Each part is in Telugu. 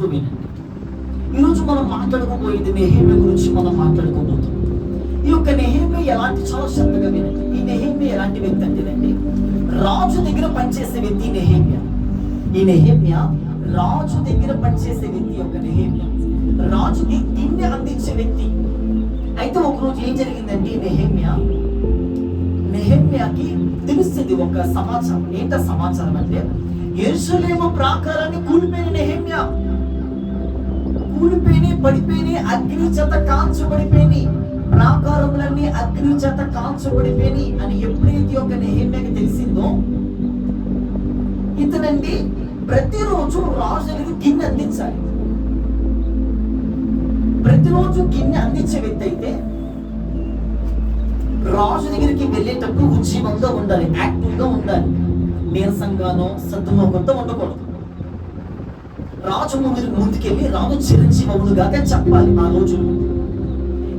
ఆలోచిస్తూ వినండి. ఈరోజు మనం మాట్లాడుకోబోయేది నెహెమ్యా గురించి మనం మాట్లాడుకోబోతున్నాం. ఈ యొక్క నెహెమ్యా ఎలాంటి, చాలా శ్రద్ధగా వినండి. ఈ నెహెమ్యా ఎలాంటి వ్యక్తి అంటేనండి, రాజు దగ్గర పనిచేసే వ్యక్తి నెహెమ్యా. ఈ నెహెమ్యా రాజు దగ్గర పనిచేసే వ్యక్తి. యొక్క నెహెమ్యా రాజుకి గిన్నె అందించే వ్యక్తి. అయితే ఒకరోజు ఏం జరిగిందంటే, నెహెమ్యాకి తెలుస్తుంది ఒక సమాచారం. ఏంట సమాచారం అంటే, యెరూషలేము ప్రాకారాన్ని కూలిపోయిన నెహెమ్యా, కూలిపోయినాయి, పడిపోయినాయి, అగ్ని చేత కాల్చబడిపోయినాయి, ప్రాకారములన్నీ అగ్ని చేత కాల్చబడిపోయినాయి అని ఎప్పుడైతే ఒక నెహెమ్యాకి తెలిసిందో, ఇతనండి ప్రతిరోజు రాజు దగ్గరికి గిన్నె అందించాలి. ప్రతిరోజు గిన్నె అందించే వ్యక్తి అయితే రాజు దగ్గరికి వెళ్ళేటప్పుడు ఉజ్జీవంగా ఉండాలి, యాక్టివ్ గా ఉండాలి, నీరసంగానో సద్దుమోకంతో ఉండకూడదు. రాజు ముందుకెళ్ళి రాజు చిరంజీవుడుగా చెప్పాలి ఆ రోజుల్లో.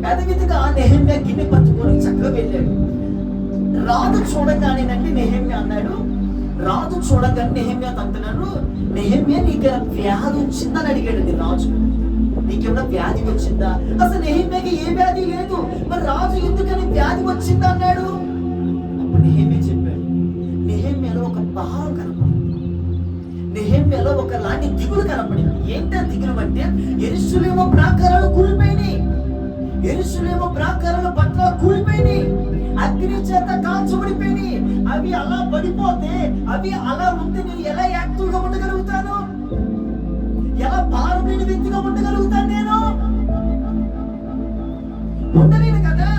అదేవిధంగా నెహెమ్యా గిన్నె పట్టుకొని చక్కగా వెళ్ళాడు. రాజు చూడగానేనండి నెహెమ్యా అన్నాడు, రాజు చూడగానే నెహెమ్యా అంటున్నాడు, నెహెమ్యా నీకేమైనా వ్యాధి వచ్చిందని అడిగాడండి రాజు. నీకేమైనా వ్యాధి వచ్చిందా? అసలు నెహెమ్యాకి ఏ వ్యాధి లేదు, మరి రాజు ఎందుకని వ్యాధి వచ్చిందా అన్నాడు. అప్పుడు నెహెమ్యా చెప్పాడు, నెహెమ్యాలో ఒక భావం కనపడింది, నెహెమ్యాలో ఒకలాంటి దిగులు కనపడింది. ఏంటా దిగులు అంటే, యెరూషలేము ప్రాకారాలు కూలిపోయినాయి, యెరూషలేము ప్రాకారాల పట్ల కూలిపోయినాయి, అగ్ని చేత కాల్చబడిపోయినాయి. అవి అలా పడిపోతే, అవి అలా ఉంటే నేను ఎలా యాక్టివ్ గా ఉండగలుగుతాను? ఎలా భారం లేని వ్యక్తిగా ఉండగలుగుతాను? నేను ఉండలేను కదా.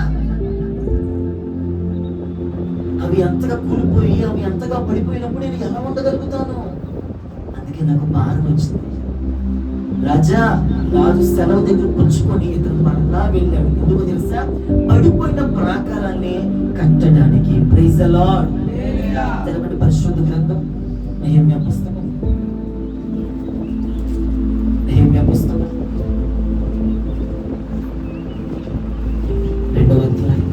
అవి అంతగా కూలిపోయి, అవి అంతగా పడిపోయినప్పుడు నేను ఎలా ఉండగలుగుతాను? అందుకే నాకు భారం వచ్చింది. రాజు సెలవు దగ్గర పుచ్చుకొని ఇతను మరలా వెళ్ళాడు. ఎందుకు తెలుసా? పడిపోయిన ప్రాకారాన్ని కట్టడానికి. Praise the lord. తెలబడి పరిశుద్ధ గ్రంథం నెహెమ్యా పుస్తకం, నెహెమ్యా పుస్తకం 2వ అధ్యాయం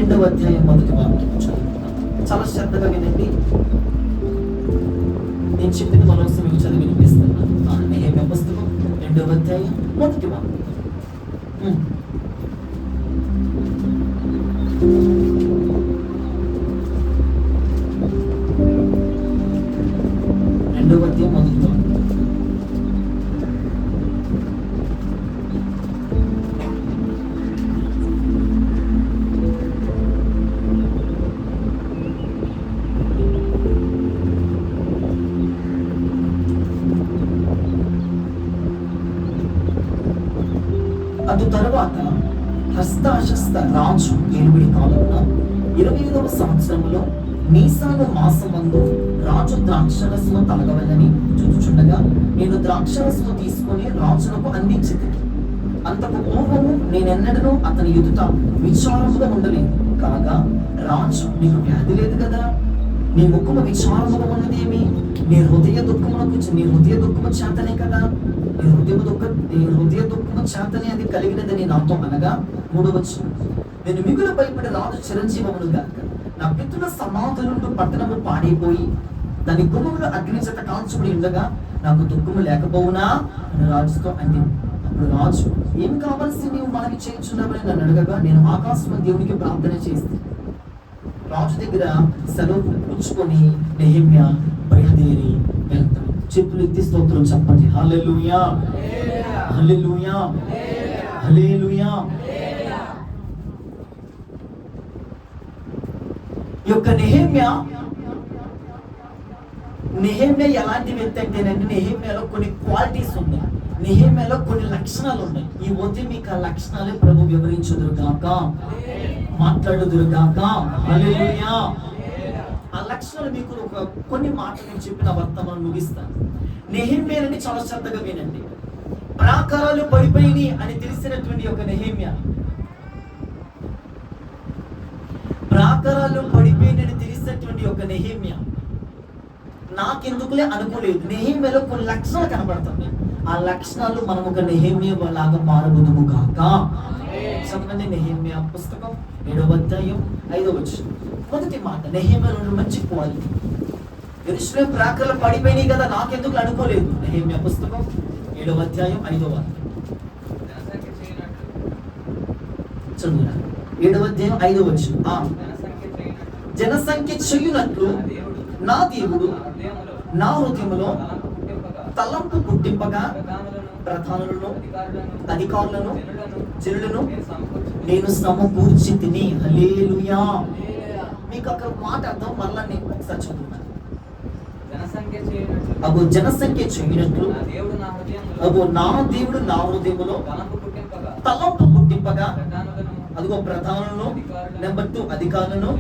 2వ అధ్యాయం 1వ వాక్యం చదువుతున్నాను. చాలా శ్రద్ధగా వినండి. నేను చెప్పిన మరోసారి మీకు చదివి వినిపిస్తున్నాను. నెహెమ్యా పుస్తకం 2వ అధ్యాయం 1వ వాక్యం. 2వ అధ్యాయం 1వ వాక్యం. అటు తరువాత హర్షస్త రాజు ఏలుబడి కాలంలో 25వ సంవత్సరంలో నీసాను మాసమందు రాజు ద్రాక్షరసము తాగవలని చూచుచుండగా, నేను ద్రాక్షరసము తీసుకొని రాజునకు అందించింది. అంతకు పూర్వము నేనెన్నడూ అతని ఎదుట విచారముగా ఉండలేదు. కాగా రాజు, నీకు వ్యాధి లేదు కదా, నీ ముఖము విచారముగా ఉన్నదేమి? నీ హృదయ దుఃఖము చేతనే కదా, నీ హృదయ దుఃఖము చేతనే అది కలిగినదని నాతో అనగా. 3వ వచనం, నేను మిగులు భయపడి రాజు చిరంజీవమును గాక, నా పితృల సమాధులుండు పట్టణము పాడైపోయి దాని గుమ్మములు అగ్ని చేత కాల్చబడి ఉండగా నాకు దుఃఖము లేకపోవునా అని రాజుతో అంది. అప్పుడు రాజు, ఏం కావాల్సి నీవు మనకి చేయించున్నావని నన్ను అడగగా, నేను ఆకాశం దేవునికి ప్రార్థన చేస్తే రాజు దగ్గర సెలవు పుచ్చుకొని నెహెమ్యా బయలుదేరి వెళ్తాడు. చెప్పులు ఎత్తి స్తోత్రం చెప్పండి. హల్లెలూయా, హల్లెలూయా, హల్లెలూయా. ఈ యొక్క నెహెమ్యా ఎలాంటి వ్యక్తి అంటేనండి, నెహెమ్యాలో కొన్ని క్వాలిటీస్ ఉన్నాయి, నెహెమ్యాలో కొన్ని లక్షణాలు ఉన్నాయి. ఈ ఉదయం మీకు ఆ లక్షణాలే ప్రభు వివరించుదురుగాక, మాట్లాడుదురుగాక. హల్లెలూయా. ఆ లక్షణాలు మీకు కొన్ని మాటలు నేను చెప్పిన వర్తమానం ముగిస్తాను. నెహెమ్యాని చాలా శ్రద్ధగా వినండి. ప్రాకారాలు పడిపోయినాయి అని తెలిసినటువంటి ఒక నెహెమ్యా ప్రాకారాలు పడిపోయినని తెలిసినటువంటి ఒక నెహెమ్యా నాకెందుకులే అనుకోలేదు. నెహెమ్యాలో కొన్ని లక్షణాలు కనబడుతుంది. ఆ లక్షణాలు మనం ఒక నెహెమ్యా లాగా మారబోదుము కాక. చదవండి నెహెమ్యా పుస్తకం 7వ అధ్యాయం 5వ వచనం. మొదటి మాట, నెహెమ్యాలో మంచి క్వాలిటీ. యెరూషలేము ప్రాకారాలు పడిపోయినాయి కదా, నాకెందుకు అనుకోలేదు. నెహెమ్యా పుస్తకం 7వ అధ్యాయం 5వ వచనం. చదువురా. 7వ అధ్యాయం 5వ వచనం. జనసంఖ్య చేయునట్లు నా దేవుడు నా హృదయములో తలంపు పుట్టింపగా ప్రధానులను, అధికారులను, జనులను నేను సమకూర్చి తిని. హల్లెలూయా. మీకు అక్కడ మాట అర్థం, మళ్ళా నేను ఒకసారి చదువుతాను. అగో జనసంఖ్య చేయనట్లు అగో నా దేవుడు నా హృదయములో తలంపు పుట్టింపగా, అదిగో ప్రధానులను, నెంబర్ 2 అధికారులను,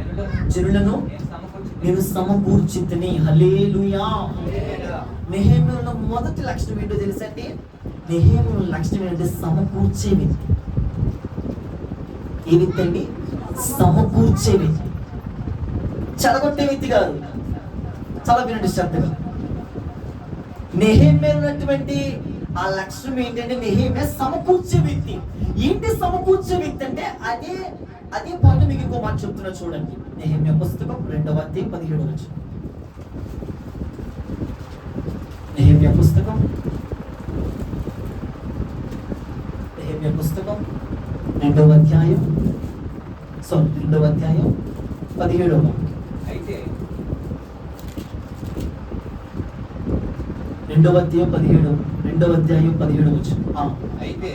జనులను నేను సమకూర్చి తిని. హల్లెలూయా. నెహెమ్యాలో మొదటి లక్షణం ఏంటో తెలుసండి? నెహెమ్యాలో లక్షణం ఏంటంటే సమకూర్చే వ్యక్తి. ఏ వ్యక్తి అండి? సమకూర్చే వ్యక్తి, చెడగొట్టే వ్యక్తి కాదు. చాలా వినండి శ్రద్ధగా. నెహెమ్యాలో ఉన్నటువంటి ఆ లక్షణం ఏంటంటే నెహెమ్యా సమకూర్చే వ్యక్తి. ఏంటి సమకూర్చే వ్యక్తి అంటే? అదే పాయింట్ మీకు ఇంకో మాట చెప్తున్నా చూడండి. నెహెమ్యా పుస్తకం 2వ అధ్యాయం 17వ వచనం. నెహెమ్యా పుస్తకం 2వ అధ్యాయం 17వ అయితే 2వ అధ్యాయం 17వ వచనం. అయితే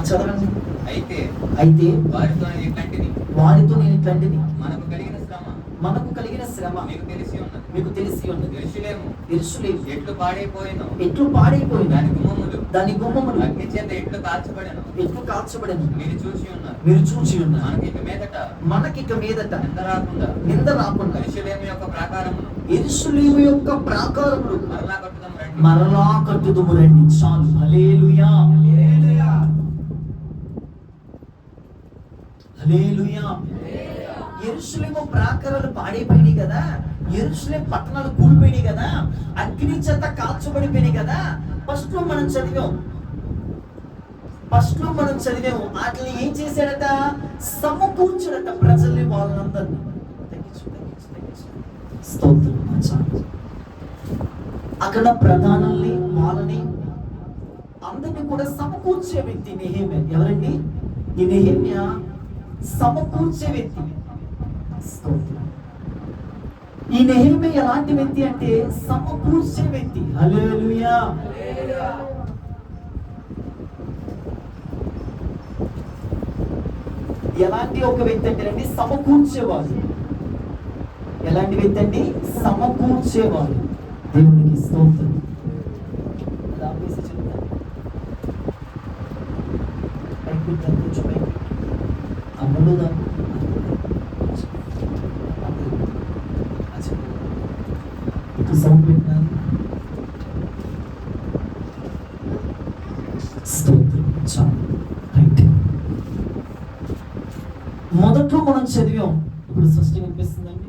చదవండి. అయితే వారితో నేను ఇట్లాంటిది మనకు కలిగిన శ్రమ మీకు తెలిసి ఉన్నది. యెరూషలేము ఎట్లు పాడైపోయిన దాని గుమ్మములు అగ్ని చేత ఎట్లు కాల్చబడెను మీరు చూచి ఉన్నారు. మనకిక మీదట నింద రాకుండా యెరూషలేము యొక్క ప్రాకారములు మరలా కట్టుదుము రండి. చాలు. హల్లెలూయా. హల్లెలూయా. యెరూషలేము ప్రాకారాలు పాడైపోయినాయి కదా, యెరూషలేము పట్టణాలు కూలిపోయినాయి కదా, అగ్ని చేత కాల్చబడిపోయినాయి కదా. ఫస్ట్ లో మనం చదివాం వాటిని ఏం చేశాడట? సమకూర్చాడట ప్రజల్ని, వాళ్ళందరినీ. అక్కడ ప్రధానుల్ని, వాళ్ళని అందరినీ కూడా సమకూర్చే వ్యక్తి నెహెమ్యా. ఎవరండి? ఈ నెహెమ్యా సమకూర్చే వ్యక్తి. ఈ నెహెమ్యా ఎలాంటి వ్యక్తి అంటే సమకూర్చే వ్యక్తి. హల్లెలూయా. ఎలాంటి ఒక వ్యక్తి అంటే సమకూర్చేవాడు. ఎలాంటి వ్యక్తి అండి? సమకూర్చేవాడు. దేవునికి స్తోత్రం. సౌండ్ పెట్టినారు. మొదట్లో మనం చదివాం, ఇప్పుడు స్పష్టంగా అనిపిస్తుందండి.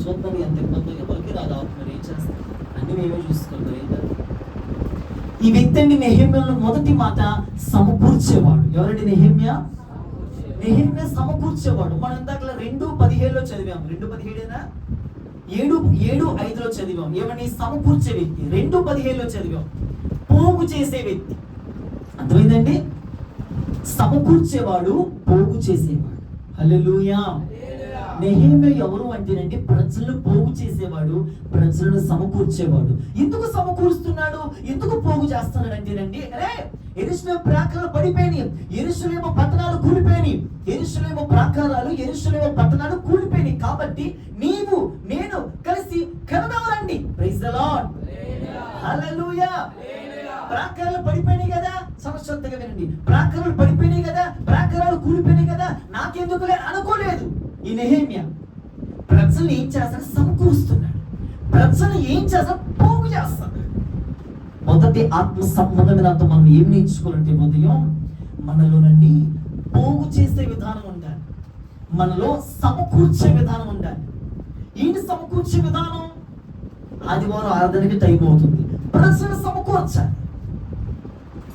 చూద్దాం ఎంత ఇబ్బంది, ఎవరికి రాదు. మరి ఏం చేస్తాం? అన్ని మేమే చూసుకుంటాం. ఈ వ్యక్తి అండి నెహెమ్యాలో మొదటి మాట సమకూర్చేవాడు. ఎవరండి? నెహెమ్యా సమకూర్చేవాడు. మనం ఇందాక 2:17లో చదివాం. 2:17 7:5లో చదివాం. ఏమని? సమకూర్చే వ్యక్తి. 2:17లో చదివాం పోగు చేసే వ్యక్తి. అర్థమైందండి? సమకూర్చేవాడు, పోగు చేసేవాడు. హల్లెలూయా. నెహెమ్యా ఎవరు అంటేనండి ప్రజలను పోగు చేసేవాడు, ప్రజలను సమకూర్చేవాడు. ఎందుకు సమకూరుస్తున్నాడు, ఎందుకు పోగు చేస్తున్నాడు అంటేనండి, యెరూషలేము ప్రాకారాలు పడిపోయినాయి, యెరూషలేము పట్టణాలు కూలిపోయినాయి, యెరూషలేము ప్రాకారాలు, యెరూషలేము పట్టణాలు కూలిపోయినాయి. కాబట్టి నీవు నేను కలిసి కడదామండి. Praise the lord. హల్లెలూయా. ప్రాకారాలు పడిపోయినాయి కదా, సమశ్రద్ధగా వినండి. ప్రాకారాలు పడిపోయినాయి కదా, ప్రాకారాలు కూలిపోయినాయి కదా, నాకెందుకులే అనుకోలేదు. ఈ నెహెమ్యా ప్రజలు ఏం చేస్తాడు? సమకూరుస్తున్నాడు. ప్రజలు ఏం చేస్తాడు? పోగు చేస్తాడు. మొదటి ఆత్మ సంబంధమైన మనం ఏం నేర్చుకోవాలంటే ఉదయం మనలోనండి పోగు చేసే విధానం ఉండాలి, మనలో సమకూర్చే విధానం ఉండాలి. ఏంటి సమకూర్చే విధానం? ఆదివారం ఆరాధనకి టైం అవుతుంది, ప్రజలు సమకూర్చాలి.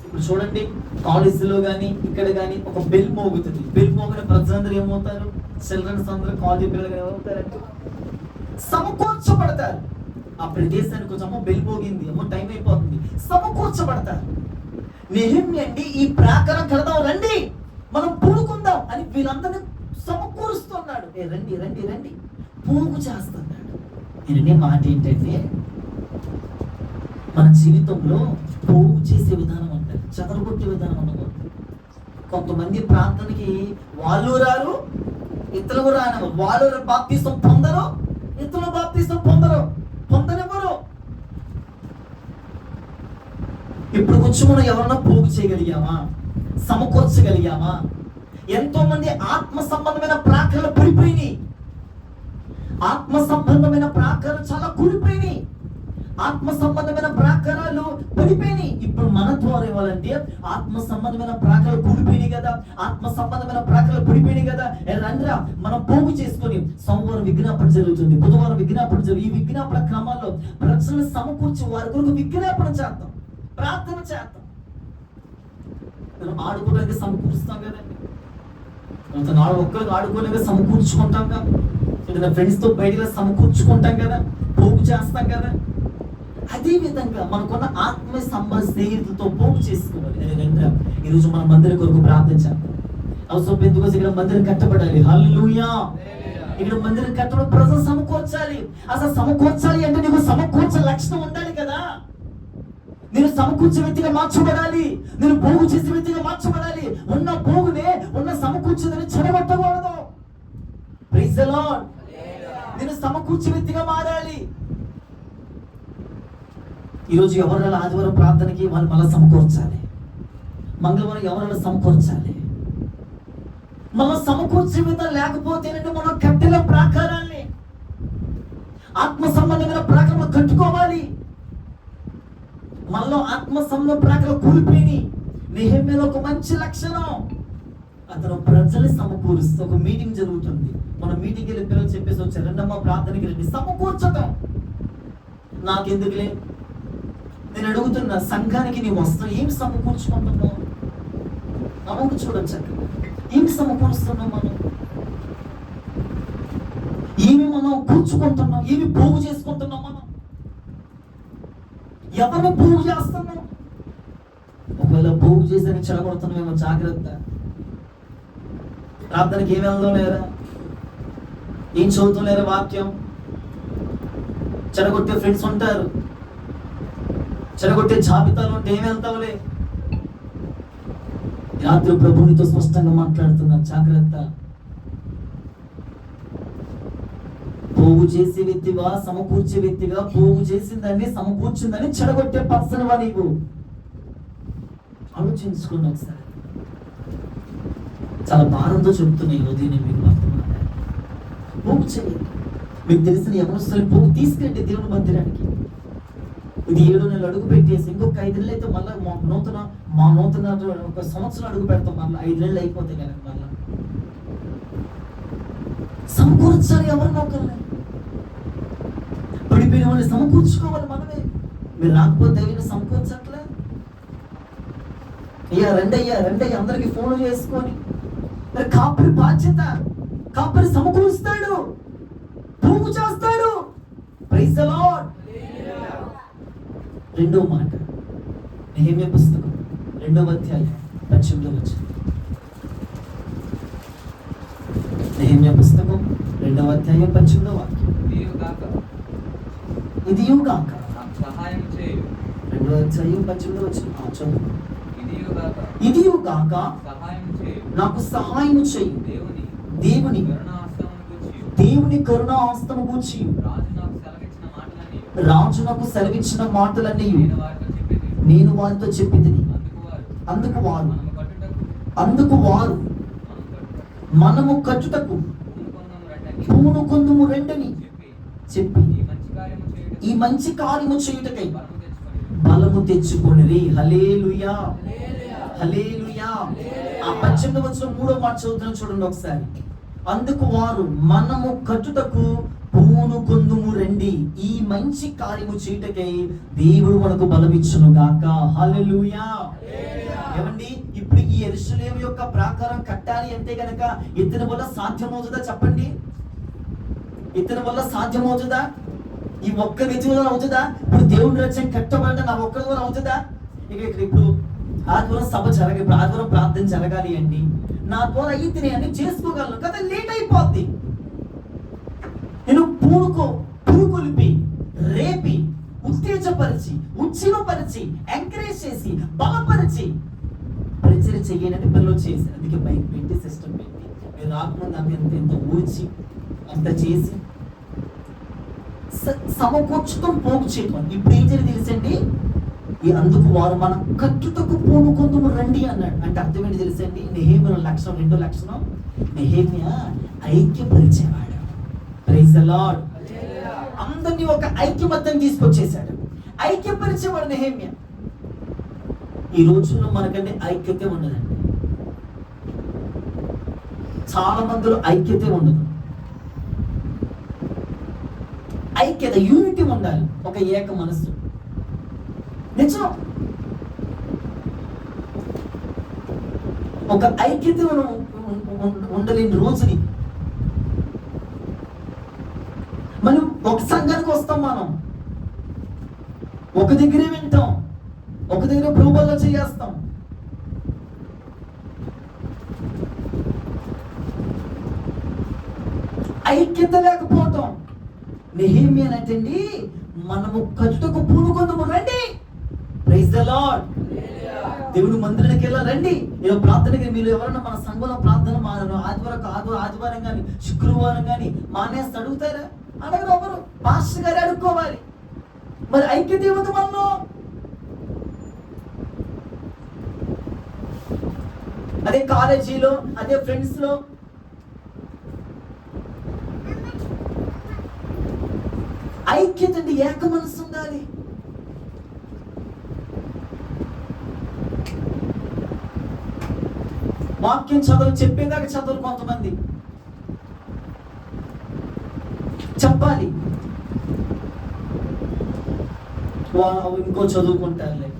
ఇప్పుడు చూడండి, కాలేజీలో కానీ ఇక్కడ కానీ ఒక బెల్ మోగుతుంది. బెల్ మోగిన ప్రజలందరూ ఏమవుతారు? చిల్డ్రన్స్ అందరూ, కాలేజీ పిల్లలు ఏమవుతారంటే సమకూర్చబడతారు. ఆ ప్రదేశానికి కొంచెం బెల్ మోగింది, టైం అయిపోతుంది, సమకూర్చబడతారు. నెహెమ్యా అండి ఈ ప్రాకారం కడదాం రండి మనం పూనుకుందాం అని వీళ్ళందరినీ సమకూరుస్తున్నాడు. రండి రండి రండి, పోగు చేస్తున్నాడు. నేను మాట ఏంటంటే మన జీవితంలో పోగు చేసే విధానం ఉంటుంది, చెదరగొట్టే విధానం ఉండకూడదు. కొంతమంది ప్రార్థనకి వాళ్ళు రారు, ఇతరులు రాని, వాళ్ళు బాప్తిసం పొందరు, ఇతరులు బాప్తిసం పొందనివ్వరు. ఇప్పుడు కొంచెం మనం ఎవరన్నా పోగు చేయగలిగామా? సమకూర్చగలిగామా? ఎంతో మంది ఆత్మ సంబంధమైన ప్రాకారాలు పడిపోయినాయి. ఆత్మ సంబంధమైన ప్రాకారాలు చాలా కూలిపోయినాయి. ఆత్మ సంబంధమైన ప్రాకారాలు పడిపోయినాయి. ఇప్పుడు మన ద్వారా ఇవ్వాలంటే ఆత్మ సంబంధమైన ప్రాకారాలు కూలిపోయినాయి కదా, ఆత్మ సంబంధమైన ప్రాకారాలు పడిపోయినాయి కదా, రండిరా మనం పోగు చేసుకొని సోమవారం విజ్ఞాపన జరుగుతుంది, బుధవారం విజ్ఞాపన జరుగుతుంది. ఈ విజ్ఞాపన క్రమాల్లో ప్రజలను సమకూర్చి వారి కొరకు విజ్ఞాపన చేద్దాం, ప్రార్థన చేద్దాం. మనం ఆడుకోవడానికి సమకూరుస్తాం కదండి, ఒక్కరికి ఆడుకోలేక సమకూర్చుకుంటాం కదా, ఏదైనా ఫ్రెండ్స్ తో బయటగా సమకూర్చుకుంటాం కదా, పోగు చేస్తాం కదా. అదే విధంగా మనకున్న ఆత్మ సంబంధ స్నేహితులతో పోగు చేసుకోవాలి. ఈరోజు మన మందిరం కొరకు ప్రార్థించాలి. అవసరం ఎందుకోసం ఇక్కడ మందిరం కట్టబడాలి. హల్లెలూయా. ఇక్కడ మందిరం కట్టడం ప్రజలు సమకూర్చాలి. అసలు సమకూర్చాలి అంటే నీకు సమకూర్చే లక్షణం ఉండాలి కదా. నేను సమకూర్చే వ్యక్తిగా మార్చబడాలి, నేను పోగు చేసే వ్యక్తిగా మార్చబడాలి. ఉన్న పోగునే ఉన్న సమకూర్చేదని చెడగొట్టకూడదు. Praise the Lord. నేను సమకూర్చే వ్యక్తిగా మారాలి. ఈరోజు ఎవరైనా ఆదివారం ప్రార్థనకి వాళ్ళు మళ్ళీ సమకూర్చాలి, మంగళవారం ఎవరైనా సమకూర్చాలి. మనం సమకూర్చే విధంగా లేకపోతేనంటే మనం కట్టిన ప్రాకారాన్ని, ఆత్మ సంబంధమైన ప్రాకారం కట్టుకోవాలి. మనలో ఆత్మ సంబంధ ప్రాకారం కూలిపోయి నెహెమ్యాలో ఒక మంచి లక్షణం, అతను ప్రజల్ని సమకూరుస్తూ ఒక మీటింగ్ జరుగుతుంది. మనం మీటింగ్కి వెళ్ళి పిల్లలు చెప్పేసి వచ్చారు, రెండమ్మ ప్రార్థనకి రండి. సమకూర్చటం నాకెందుకులే. నేను అడుగుతున్నా, సంఘానికి నీ వస్త్రం ఏమి సమకూర్చుకుంటున్నావు? అమ్మకు చూడొచ్చు అక్కడ ఏమి సమకూరుస్తున్నాం మనం, ఏమి మనం కూర్చుకుంటున్నాం, ఏమి పోగు చేసుకుంటున్నాం, మనం ఎవరిని పోగు చేస్తున్నాం? ఒకవేళ పోగు చేసి చెడగొడుతున్నామేమో, జాగ్రత్త. ప్రార్థనకి ఏమి వెళ్దాం లేరా, ఏం చదువుతాం లేరా, వాక్యం చెడగొట్టే ఫ్రెండ్స్ ఉంటారు, చెడగొట్టే జాబితాలు ఉంటే ఏమి వెళ్తావులే. రాత్రి ప్రభునితో స్పష్టంగా మాట్లాడుతున్నా, జాగ్రత్త. పోగు చేసే వ్యక్తిగా, సమకూర్చే వ్యక్తిగా, పోగు చేసిందని సమకూర్చిందని చెడగొట్టే పర్సన్ వా నీవు? ఆలోచించుకున్నా ఒకసారి. చాలా భారంతో చెప్తున్నాయి ఉదయం మీకు అర్థమయ్యాలి. పోగు చేయండి. మీకు తెలిసిన యవనస్తులు పోగు తీసుకెళ్ళండి దేవుని మందిరానికి. ఇది 7 నెలలు అడుగు పెట్టేసి ఇంకొక 5 నెలలు అయితే మళ్ళీ మా నూతన ఒక సంవత్సరం అడుగు పెడతాం, మళ్ళీ 5 నెలలు అయిపోతాయి కదా. మళ్ళీ సమకూర్చాలి, ఎవరిని ఒకరిని పడిపోయిన వాళ్ళని సమకూర్చుకోవాలి మనమే. మీరు రాకపోతే వీళ్ళు సమకూర్చట్లే. అయ్యా రండి అందరికి ఫోన్ చేసుకొని. మరి కాపరి బాధ్యత, కాపరి సమకూరుస్తాడు, పోగు చేస్తాడు. Praise the lord. రెండో మాట, నెహెమ్యా పుస్తకం 2వ అధ్యాయం 18వ వచనం. నెహెమ్యా పుస్తకం 2వ అధ్యాయం 18వ వాక్యం. ఇదియుగాక సహాయం చేయు. 2వ అధ్యాయం 18వ వచనం చదువు. ఇదియుగాక సహాయం చేయు, నాకు సహాయం చేయు. దేవుని కరుణా హస్తము గూర్చి రాజు నాకు సెలవిచ్చిన మాటలన్నీ నేను వారితో చెప్పింది. అందుకు వారు మనము కట్టుటకు పూనుకొందుము రెండని చెప్పి ఈ మంచి కార్యము చేయుటకై బలము బలము తెచ్చుకొనిరి. హల్లెలూయా, హల్లెలూయా. ఆ 18వ వచనం 3వ మాట చదువుతున్నాను చూడండి ఒకసారి. అందుకు వారు, మనము కట్టుటకు పూనుకొందుము రండి, ఈ మంచి కార్యము చేయుటకై దేవుడు మనకు బలమిచ్చును గాక. హల్లెలూయా. ఏమండి, ఇప్పుడు ఈ యెరూషలేము యొక్క ప్రాకారం కట్టాలి అంటే గనక ఇతని వల్ల సాధ్యమవుతుందా చెప్పండి? ఇతని వల్ల సాధ్యమవుతుందా? ఈ ఒక్క వ్యక్తి వల్ల అవుతుందా? ఇప్పుడు దేవుని రాజ్యం కట్టబడితే నా ఒక్కరి ద్వారా అవుతుందా? ఇక్కడ ఇప్పుడు ఆదివారం సభ జరగాలి, ఇప్పుడు ఆదివారం ప్రార్థన జరగాలి అండి, నా ద్వారా ఇతని అన్ని చేసుకోగలను కదా, లేట్ అయిపోద్ది. నేను పూనుకొలిపి రేపి ఉత్తేజపరిచి ఉజ్జీవపరిచి ఎంకరేజ్ చేసి బలపరిచి పరిచయం చెయ్యనంటే పిల్లలు చేసి, అందుకే బైక్ పెట్టి సిస్టమ్ పెట్టి మీరు రాకముందు అంత ఎంత ఊడ్చి అంత చేసి సమకూర్చుతం పోగు చేయటం. ఇప్పుడు ఏం జరిగి తెలుసండి, ఈ అందుకు వారు మనం కట్టుటకు పూనుకొందుము రండి అన్నాడు. అంటే అర్థం ఏంటి తెలుసండి? నెహెమ్యా లక్షణం, 2వ లక్షణం, నెహెమ్యా ఐక్యపరిచేవాడు. Praise the Lord. అందరినీ ఒక ఐక్యమత్యం తీసుకొచ్చేసాడు, ఐక్యపరిచేవాడు నెహెమ్యా. ఈ రోజుల్లో మనకంటే ఐక్యత ఉండదండి, చాలా మందిలో ఐక్యత ఉండదు. ఐక్యత, యూనిటీ ఉండాలి, ఒక ఏక మనస్సు. నిజం, ఒక ఐక్యత ఉండలేని రోజుని మనం ఒక సంఘానికి వస్తాం, మనం ఒక దగ్గరే వింటాం, ఒక దగ్గర ప్రభువులో చేస్తాం. ఐక్యత లేకపోవటం. నెహెమ్యా అంటండి, మనము కట్టుటకు పూనుకొందుము రండి. Praise the lord. దేవుడు మందిరానికి వెళ్ళాలండి. నేను ప్రార్థనకి మీరు ఎవరన్నా మన సంఘంలో ప్రార్థన ఆదివారం కానీ శుక్రవారం కానీ మానేసి అడుగుతారా? అడగరు ఒకరు, పాస్టర్ గారు అడుక్కోవాలి. మరి ఐక్యత ఇవ్వదు మనలో. అదే కాలేజీలో, అదే ఫ్రెండ్స్ లో ఐక్యత అండి, ఏక మనసు ఉండాలి. వాక్యం చెప్పేదాకా చదవరు కొంతమంది, చెప్పాలి, వాళ్ళు ఇంకో చదువుకుంటారులే,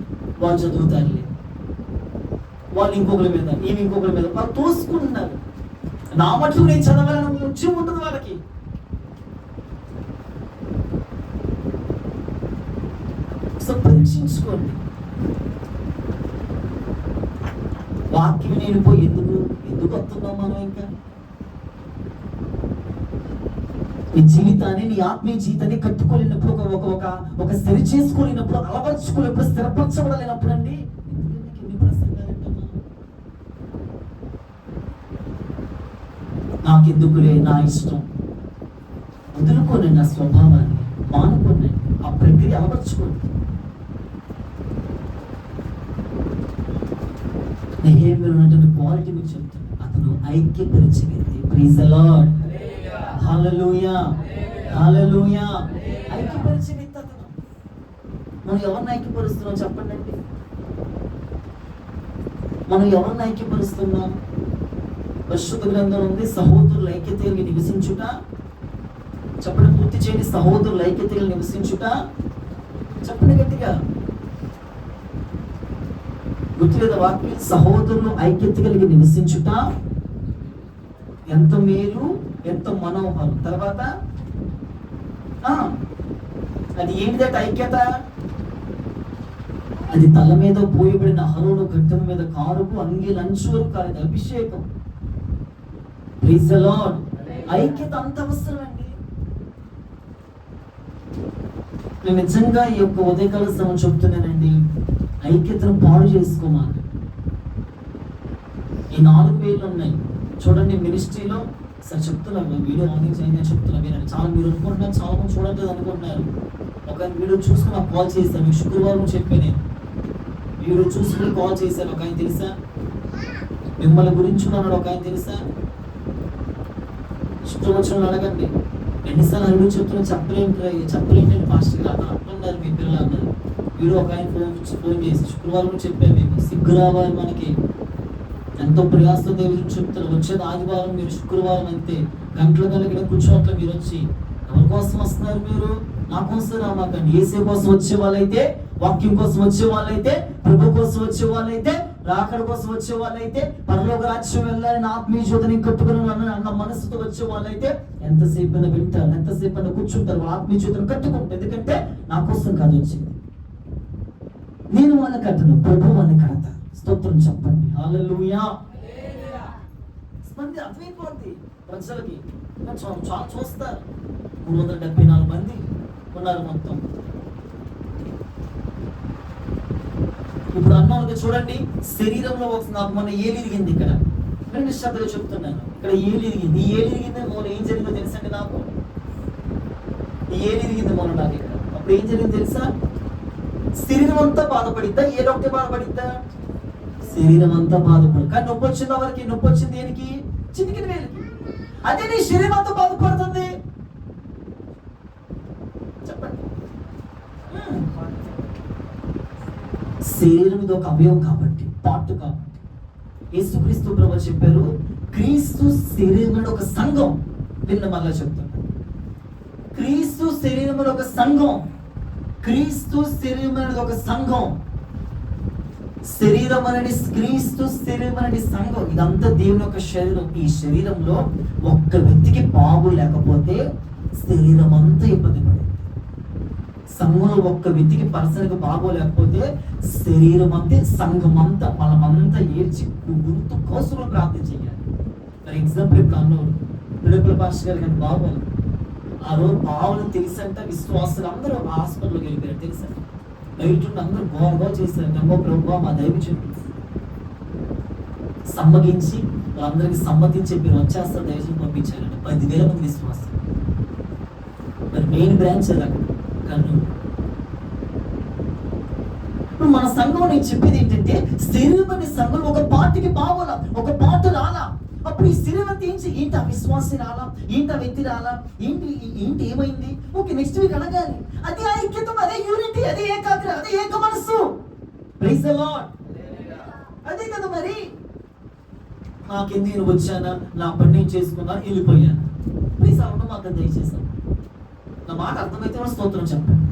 వాళ్ళు చదువుతారులే, వాళ్ళు ఇంకొకరి మీద, ఈమె ఇంకొకరి మీద వాళ్ళు తోసుకుంటున్నారు. నా మట్లు నేను చదవాలని ఉద్యమం ఉంటుంది వాళ్ళకి. పరీక్షించుకోండి. వాక్యం నేను పోయి ఎందుకు వస్తున్నాం మనం? ఇంకా నీ జీవితాన్ని, నీ ఆత్మీయ జీవితాన్ని కట్టుకోలేనప్పుడు, ఒక సరి చేసుకోలేనప్పుడు, అలవర్చుకోలేనప్పుడు, స్థిరపరచబడలేనప్పుడు అండి ఎన్ని ప్రసంగాలు అంటున్నాను. నాకెందుకులే, నా ఇష్టం, వదులుకోండి నా స్వభావాన్ని, మానుకోండి, ఆ ప్రక్రియ అలవర్చుకోండి. నెహెమ్యాలో ఉన్నటువంటి క్వాలిటీ మీకు చెప్తాను. అతను ఐక్యపరిచే వ్యక్తి. Praise the lord. హల్లెలూయా, హల్లెలూయా. ఐక్యపరిచే వ్యక్తి అతను. మనం ఎవరిని ఐక్యపరుస్తున్నాం చెప్పండి అండి? మనం ఎవరిని ఐక్యపరుస్తున్నాం? పరిశుద్ధ గ్రంథం ఉంది, సహోదరుల ఐక్యత కలిగి నివసించుట. చెప్పండి, పూర్తి చేయండి. సహోదరుల ఐక్యత కలిగి నివసించుట. చెప్పండి గట్టిగా, గుర్తులేదా వాక్యం? సహోదరులు ఐక్యత కలిగి నివసించుట ఎంత మేలు, ఎంత మనోహరం. తర్వాత అది ఏంటిదట ఐక్యత? అది తల మీద పోయబడిన అహరోను గడ్డం మీద కారుకు అంగీల అంచు వరకు కాలేదు అభిషేకం. Praise the lord. ఐక్యత అంత అవసరం అండి. నేను నిజంగా ఈ యొక్క ఉదయకాల సమయం చెప్తున్నానండి, ఐక్యతను పాడు చేసుకోమాలి. ఈ 4,000 ఉన్నాయి చూడండి మినిస్ట్రీలో. సరే చెప్తున్నాను, వీడియో ఆన్లైన్ చేయండి చెప్తున్నా. చాలా మీరు అనుకుంటున్నారు, చాలా మంది చూడట్లేదు అనుకుంటున్నారు. ఒక వీడియో చూసుకుని నాకు కాల్ చేశాను. మీకు శుక్రవారం చెప్పాను, నేను వీడియో చూసుకుని కాల్ చేశాను. ఒక ఆయన తెలుసా, మిమ్మల్ని గురించి ఉన్నాడు ఒక ఆయన తెలుసా? ఇష్టం వచ్చిన అడగండి. ఎన్నిసార్లు అడుగు చెప్తున్నా చెప్పలేంటండి పాస్టర్ గారు, అట్లా ఉన్నారు మీ పిల్లలు అన్నారు. వీడు ఒక ఆయన ఫోన్ చేసి శుక్రవారం చెప్పాను మీకు, సిగ్గు రావాలి మనకి, ఎంతో ప్రయాసంతో దేవుడు చెప్తారు, వచ్చేది ఆదివారం మీరు శుక్రవారం అంతే గంటల గంటల కూర్చోట్ల మీరు వచ్చి ఎవరి కోసం వస్తున్నారు మీరు? నా కోసం రామాకండి. ఏసే కోసం వచ్చే వాళ్ళైతే, వాక్యం కోసం వచ్చే వాళ్ళైతే, ప్రభు కోసం వచ్చే వాళ్ళైతే, రాకడ కోసం వచ్చే వాళ్ళైతే, పరలోక రాజ్యం వెళ్ళాలని ఆత్మీయ జ్యోతిని కట్టుకుని అన్న మనసుతో వచ్చే వాళ్ళైతే ఎంతసేపు వింటారు, ఎంతసేపు కూర్చుంటారు, ఆత్మీయ జ్యోతిని కట్టుకుంటారు. ఎందుకంటే నా కోసం కాదు వచ్చింది, నేను వాళ్ళని కట్టను, ప్రభు వాళ్ళని కడతా. స్తోత్రం చెప్పండి. హల్లెలూయా. మంది అర్థమైపోద్ది ప్రజలకి, చాలా చూస్తారు. 374 మంది ఉన్నారు మొత్తం. ఇప్పుడు అన్నాను చూడండి, శరీరంలో నాకు మొన్న ఏలు ఇరిగింది. ఇక్కడ రెండు శబ్దాలు చెప్తున్నాను. ఇక్కడ ఏలు ఇరిగింది. ఈ ఏలు ఇరిగింది మొన్న ఏం జరిగిందో తెలుసండి నాకు? ఈ ఏలు ఇరిగింది మొన్న నాకు ఇక్కడ. అప్పుడు ఏం జరిగింది తెలుసా? శరీరం అంతా బాధపడిద్దా, ఏదో ఒకటి బాధపడిద్దా? శరీరం అంతా బాధపడు. కానీ నొప్పి వచ్చింది ఎవరికి? నొప్పి వచ్చింది దేనికి? చిటికిన వేలికి. అదే నీ శరీరం అంతా బాధపడుతుంది. చెప్పండి. శరీరం ఇది ఒక అవయవం కాబట్టి, పార్ట్ కాబట్టి. యేసుక్రీస్తు ప్రభువు చెప్పారు, క్రీస్తు శరీరం ఒక సంఘం. నిన్న మళ్ళా చెప్తాను, క్రీస్తు శరీరం ఒక సంఘం. క్రీస్తు శరీరం అనేది ఒక సంఘం. శరీరం అనేది క్రీస్తు శరీరం అనేది సంఘం. ఇదంతా దేవుని యొక్క శరీరం. ఈ శరీరంలో ఒక్క వ్యక్తికి బాగు లేకపోతే శరీరం అంతా ఇబ్బంది పడేది. సంఘంలో ఒక్క వ్యక్తికి పర్సన్కి బాగోలేకపోతే శరీరం అంతే, సంఘం అంతా, మనమంతా ఏడ్చి గుర్తు కోసంలో ప్రార్థన చేయాలి. ఫర్ ఎగ్జాంపుల్ ఇప్పుడు అన్నోడు విడుపుల పాస్టర్ గారు కానీ బాగోలు, ఆ రోజు బావులు తెలుసంట, విశ్వాసులు అందరూ హాస్పిటల్కి వెళ్ళిపోయారు తెలుసా? బయట అందరూ గోగా చేశారు. నమ్మో ప్రభు మా దైవజనుడు సమ్మగించి వాళ్ళందరికీ సమ్మతించి మీరు వచ్చేస్తారు దైవజనుడు పంపించారంట. 10,000 మంది విశ్వాసం. మరి మెయిన్ బ్రాంచ్ అది అక్కడ కర్నూలు. ఇప్పుడు మన సంఘం నేను చెప్పేది ఏంటంటే, శరీరం అనే సంఘం ఒక పార్టీకి బాగోలా, ఒక పార్ట్ రాలా. అప్పుడు ఈ శరీరం అంతా ఏంటి? ఆ విశ్వాసి రాలా, ఏంటి ఆ వ్యక్తి రాలా, ఏంటి ఏమైంది? ఓకే, నెక్స్ట్ వీక్ అడగాలి. అదే ఐక్యత, అదే యూనిటీ, అదే ఏకాగ్రత, అదే ఏక మనస్సు. Praise the lord. అదే కదా మరి. నాకెందుకు నేను వచ్చానా, నా పని నేను చేసుకున్నా, వెళ్ళిపోయాను. ప్లీజ్ అవును మాకు దయచేసాను. నా మాట అర్థమైతే స్తోత్రం చెప్పండి.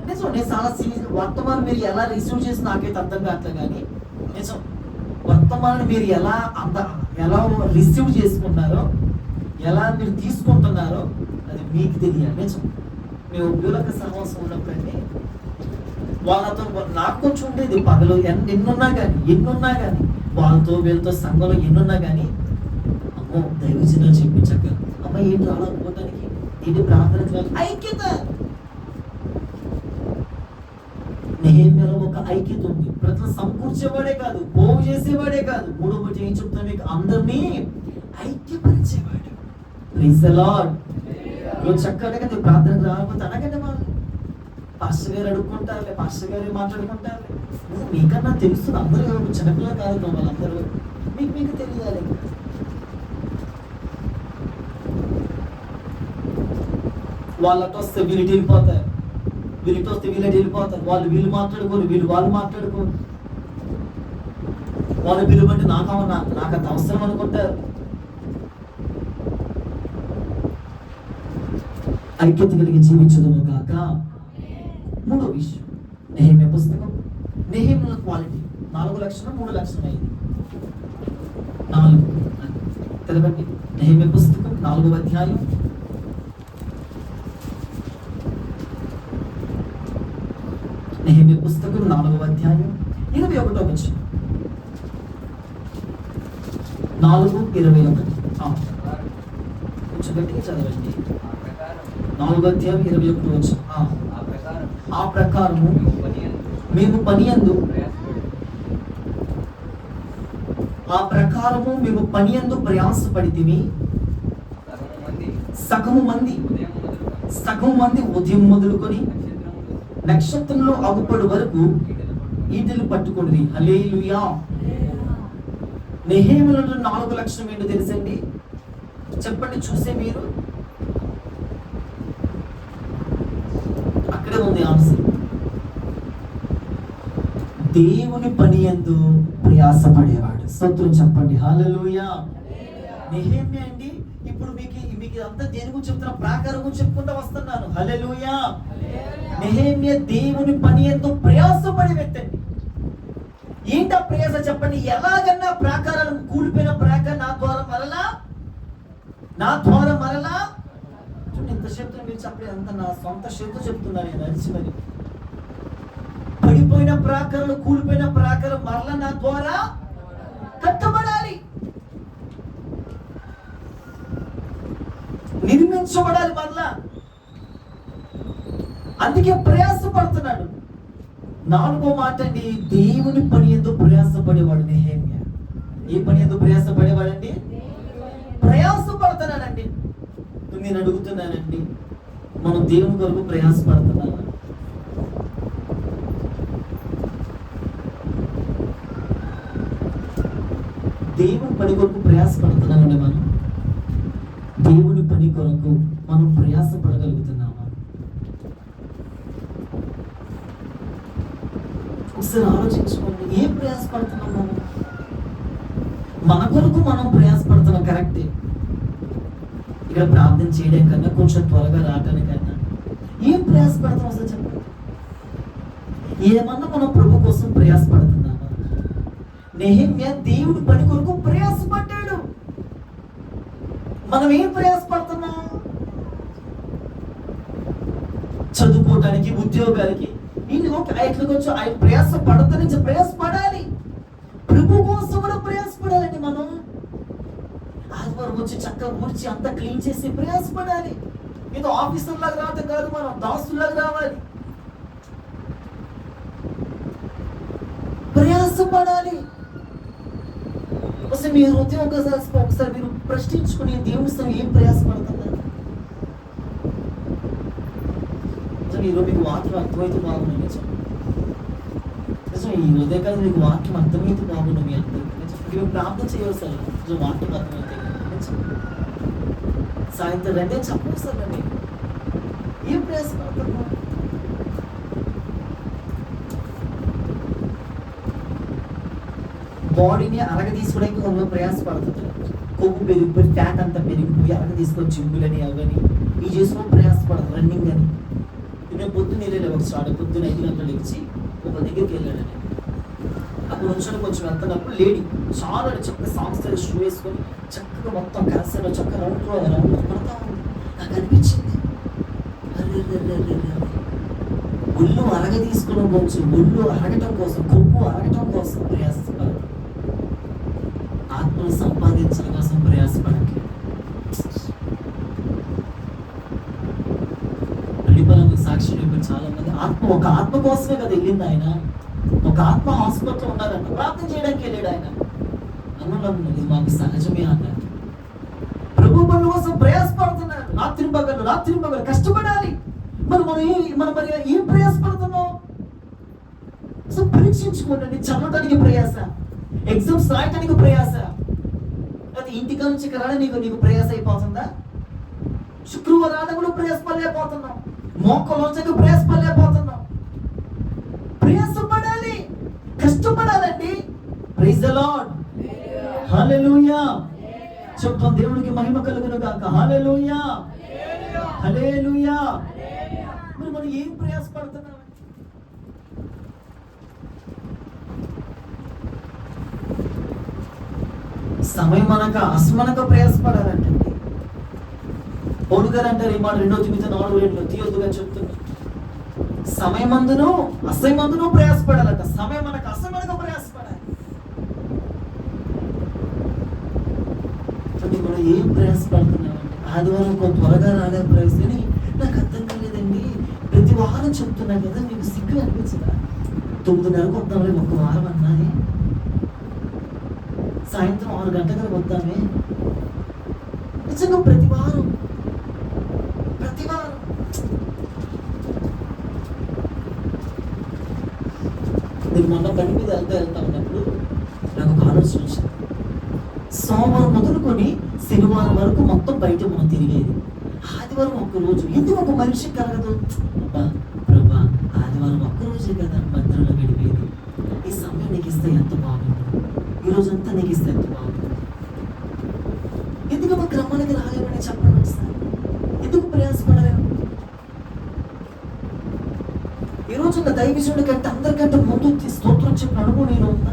నిజం, నేను చాలా సీరియస్. వర్తమానం మీరు ఎలా రిసీవ్ చేసి నాకైతే అర్థం కావట్లే, కానీ నిజం వర్తమానం మీరు ఎలా రిసీవ్ చేసుకుంటారో, ఎలా మీరు తీసుకుంటున్నారో అది మీకు తెలియాలి. నిజం, మేము ఉద్యోగ సహవాసం ఉన్నప్పుడండి వాళ్ళతో నాకు కొంచెం ఉండేది. పగలు ఎన్నున్నా కానీ వాళ్ళతో వీళ్ళతో సంఘంలో ఎన్నున్నా కానీ, అమ్మో దైవజనులు చెప్పించాక అమ్మ ఏంటి రాలేకపోవడానికి, ఏంటి ప్రార్థన ఐక్యత. నెహెమ్యాలో ఒక ఐక్యత ఉంది. ప్రజలు సమకూర్చేవాడే కాదు, పోగు చేసేవాడే కాదు, మూడవ ఏం చెప్తాను మీకు, అందరినీ ఐక్యపరిచేవాడు. Praise the lord. చక్కగా కదా ప్రార్థనకు రాకపోతే అనగండి వాళ్ళు పాస్టర్ గారు అడుక్కుంటారులే, పాస్టర్ గారు మాట్లాడుకుంటారు. మీకన్నా తెలుస్తుంది, అందరూ చిన్నపిల్లలు కాదు వాళ్ళందరూ, మీకు తెలియాలి. వాళ్ళతో వస్తే వీళ్ళు వెళ్ళిపోతారు, వీళ్ళతో వస్తే వెళ్ళిపోతారు. వీళ్ళు మాట్లాడుకోరు, వాళ్ళు మాట్లాడుకోరు. వాళ్ళు పిలువంటే నాకు అంత అవసరం అనుకుంటారు. ఐక్యత కలిగి జీవించడము కాక. మూడో విషయం, నెహెమ్యా పుస్తకం. నెహెమ్యా క్వాలిటీ 4 లక్షలు 3 లక్షలు అయింది. 4 తెలవండి. నెహెమ్యా పుస్తకం 4వ అధ్యాయం. నెహెమ్యా పుస్తకం 4వ అధ్యాయం 21వ వచనం. 4:21. కొంచెం గట్టిగా చదవండి. 4వ అధ్యాయం 21వ వచనం. ఆ ప్రకారము మేము పనియందు ప్రయాసపడితిమి. సగము మంది ఉదయం మొదలుకొని నక్షత్రంలో అగుపడు వరకు ఈటెలు పట్టుకుంది. హల్లెలూయా. నెహెమ్యాలో 4 లక్షలు ఏంటో తెలుసండి? చెప్పండి చూసే మీరు. అక్కడే ఉంది ఆన్సర్. దేవుని పని యందు ప్రయాసపడేవాడు. స్తోత్రం చెప్పండి. హల్లెలూయా. నెహెమ్యా అండి, ఇప్పుడు మీకు అంతా దేని గురించి చెప్తున్నా, ప్రాకారం గురించి చెప్పుకుంటూ వస్తున్నాను. హల్లెలూయా. నెహెమ్యా దేవుని పని యందు ప్రయాసపడే వ్యక్తి అండి. ఏంటా ప్రయాస చెప్పండి? ఎలాగన్నా ప్రాకారాలు కూలిపోయిన ప్రాకారం నా ద్వారా మరలా చూడండి, ఇంత శబ్దం మీరు చెప్పలేదు, అంత నా సొంత శబ్దం చెప్తున్నాను నేను అరిచి మరి. పడిపోయిన ప్రాకారాలు కూలిపోయిన ప్రాకారం మరలా నా ద్వారా కట్టబడాలి, నిర్మించబడాలి మరలా. అందుకే ప్రయాసపడుతున్నాడు. 4వ మాట అండి, దేవుని పని యందు ప్రయాసపడేవాడు నెహెమ్యా. ఏ పని యందు ప్రయాసపడేవాడండి? ప్రయాసపడుతున్నాడండి. నేను అడుగుతున్నానండి, మనం దేవుని కొరకు ప్రయాసపడుతున్నామా? దేవుని పని కొరకు ప్రయాసపడుతున్నామండి. మనం దేవుని పని కొరకు మనం ప్రయాసపడగలుగుతున్నామా? ఒకసారి ఆలోచించుకోండి. ఏం ప్రయాసపడుతున్నాం మనం? మన కొరకు మనం ప్రయాసపడుతున్నాం, కరెక్టే. ఇక్కడ ప్రార్థన చేయడం కన్నా, కొంచెం త్వరగా రావడానికన్నా ఏం ప్రయాసపడతాం అసలు చెప్పండి? ఏమన్నా మనం ప్రభు కోసం ప్రయాసపడుతున్నామా? నెహెమ్యా దేవుడి పని కొరకు ప్రయాసపడ్డాడు. మనం ఏం ప్రయాసపడుతున్నాం? చదువుకోవడానికి, ఉద్యోగాలకి, ఆయన ప్రయాసపడతానికి ప్రయాసపడాలి. ప్రభు కోసం కూడా ప్రయాసపడాలండి. మనం ఆదివారం వచ్చి చక్కగా ఊడ్చి అంతా క్లీన్ చేసి ప్రయాసపడాలి. ఏదో ఆఫీసర్ లాగా రావటం కాదు, మనం దాసులాగా రావాలి, ప్రయాసపడాలి. అసలు మీ హృదయం ఒకసారి మీరు ప్రశ్నించుకుని, దేవుని స్థలం ఏం ప్రయాసపడుతున్నారు? ఈరోజు మీకు వాక్యం అర్థమైతే బాగుంది. నిజం ఈ ఉదయకాలం మీకు వాక్యం అర్థమైతే బాగుంది. మీ అందరికీ ప్రార్థన చేయవలసారు. నిజం వాక్యం అర్థమైతే సాయంత్రం రెండే చెప్పవస్తారండి. ఏం ప్రయాసపడుతున్నాం? బాడీని అరగ తీసుకోవడానికి కొంచెం ప్రయాసపడుతుంది. కొవ్వు పెరిగిపోయి, ఫ్యాట్ అంతా పెరిగిపోయి అరగ తీసుకొని జిమ్ములని అవని ఈ చేసుకొని ప్రయాసపడదు. రన్నింగ్ అని నేను పొద్దున్న వెళ్ళాడు. ఒకసారి పొద్దున్న 5 గంటలు లేచి ఒక దగ్గరికి వెళ్ళాడని, అక్కడ నుంచి కొంచెం వెళ్తున్నప్పుడు లేడీ చాలా చక్కగా సాంస్కృతిక షూ వేసుకొని చక్కగా మొత్తం క్యాన్సర్లో చక్కగా రౌండ్ పడతా ఉంది. నాకు అనిపించింది, ఒళ్ళు అరగ తీసుకోవడం కోసం, ఒళ్ళు అరగటం కోసం, కొవ్వు అరగటం కోసం ప్రయాసపడదు, ఆత్మను సంపాదించడం కోసం ప్రయాసపడట్లేదు. సాక్షి చాలా మంది ఒక ఆత్మ కోసమే కదా వెళ్ళింది ఆయన. ఒక ఆత్మ హాస్పిటల్ ఉన్నారంట, ప్రార్థన చేయడానికి వెళ్ళాడు ఆయన. అన్నాడు, ఇది మాకు సహజమే అన్నాడు. ప్రభు పనుల కోసం ప్రయాసపడుతున్నాడు. రాత్రి పగలు కష్టపడాలి. మరి ఏం ప్రయాసపడుతున్నాం? అసలు పరీక్షించుకోండి. చదవడానికి ప్రయాస, ఎగ్జామ్స్ రాయటానికి ప్రయాస, అయితే ఇంటికా నుంచి ఇక్కడ నీకు ప్రయాస అయిపోతుందా? శుక్రవారం కూడా ప్రయాసపడలేకపోతున్నాం, మోకలోంచకు ప్రయాసపడలేకపోతున్నాం. ప్రయాసపడాలి, కష్టపడాలండి. Praise the lord. హల్లెలూయా. చెప్తాం, దేవునికి మహిమ కలుగును గాక. హల్లెలూయా, హల్లెలూయా. మనం ఏం ప్రయాసపడుతున్నాం? సమయం అసమనక ప్రయాసపడాలంటే పౌలు గారు అంటారు ఈ మాట 2 Timothy 4:2 తీయొద్దుగా చెప్తున్నారు. సమయమందును అసమయమందును ప్రయాసపడాలట. సమయం అసమనక ప్రయాసపడాలి. మనం ఏం ప్రయాసపడుతున్నామంటే, ఆదివారం కొంత త్వరగా రాలే ప్రయాసని నాకు అర్థం కాలేదండి. ప్రతి వారం చెప్తున్నా కదా, మీకు సిగ్గు అనిపించదా? 9:30 వద్దామని ఒక వారం అన్నది, సాయంత్రం 6 గంటలకు వద్దామే. నిజంగా ప్రతి వారం నేను మొన్న బండి మీద వెళ్తా ఉన్నప్పుడు నాకు ఒక ఆలోచన వచ్చింది. సోమవారం మొదలుకొని శనివారం వరకు మొత్తం బయట మనం తిరిగేది. ఆదివారం ఒక్కరోజు ఎందుకు ఒక మనిషి కలగదు? ప్రభా, ఆదివారం ఒక్కరోజే కదా మందిరంలో గడిపేది. ఈ ఎంత బాగుంటుంది, ఈ రోజంతా నీకు ఇస్తే ఎంత బాగుంటుంది. ఎందుకు మా క్రమానికి రాలేమని చెప్పండి ఒకసారి. ఎందుకు ప్రయాసపడలేము? ఈ రోజు ఉన్న దైవజనుడి కంటే అందరికంటే ముందు స్తోత్రం చెప్పిన అనుభవం నేను ఉందా?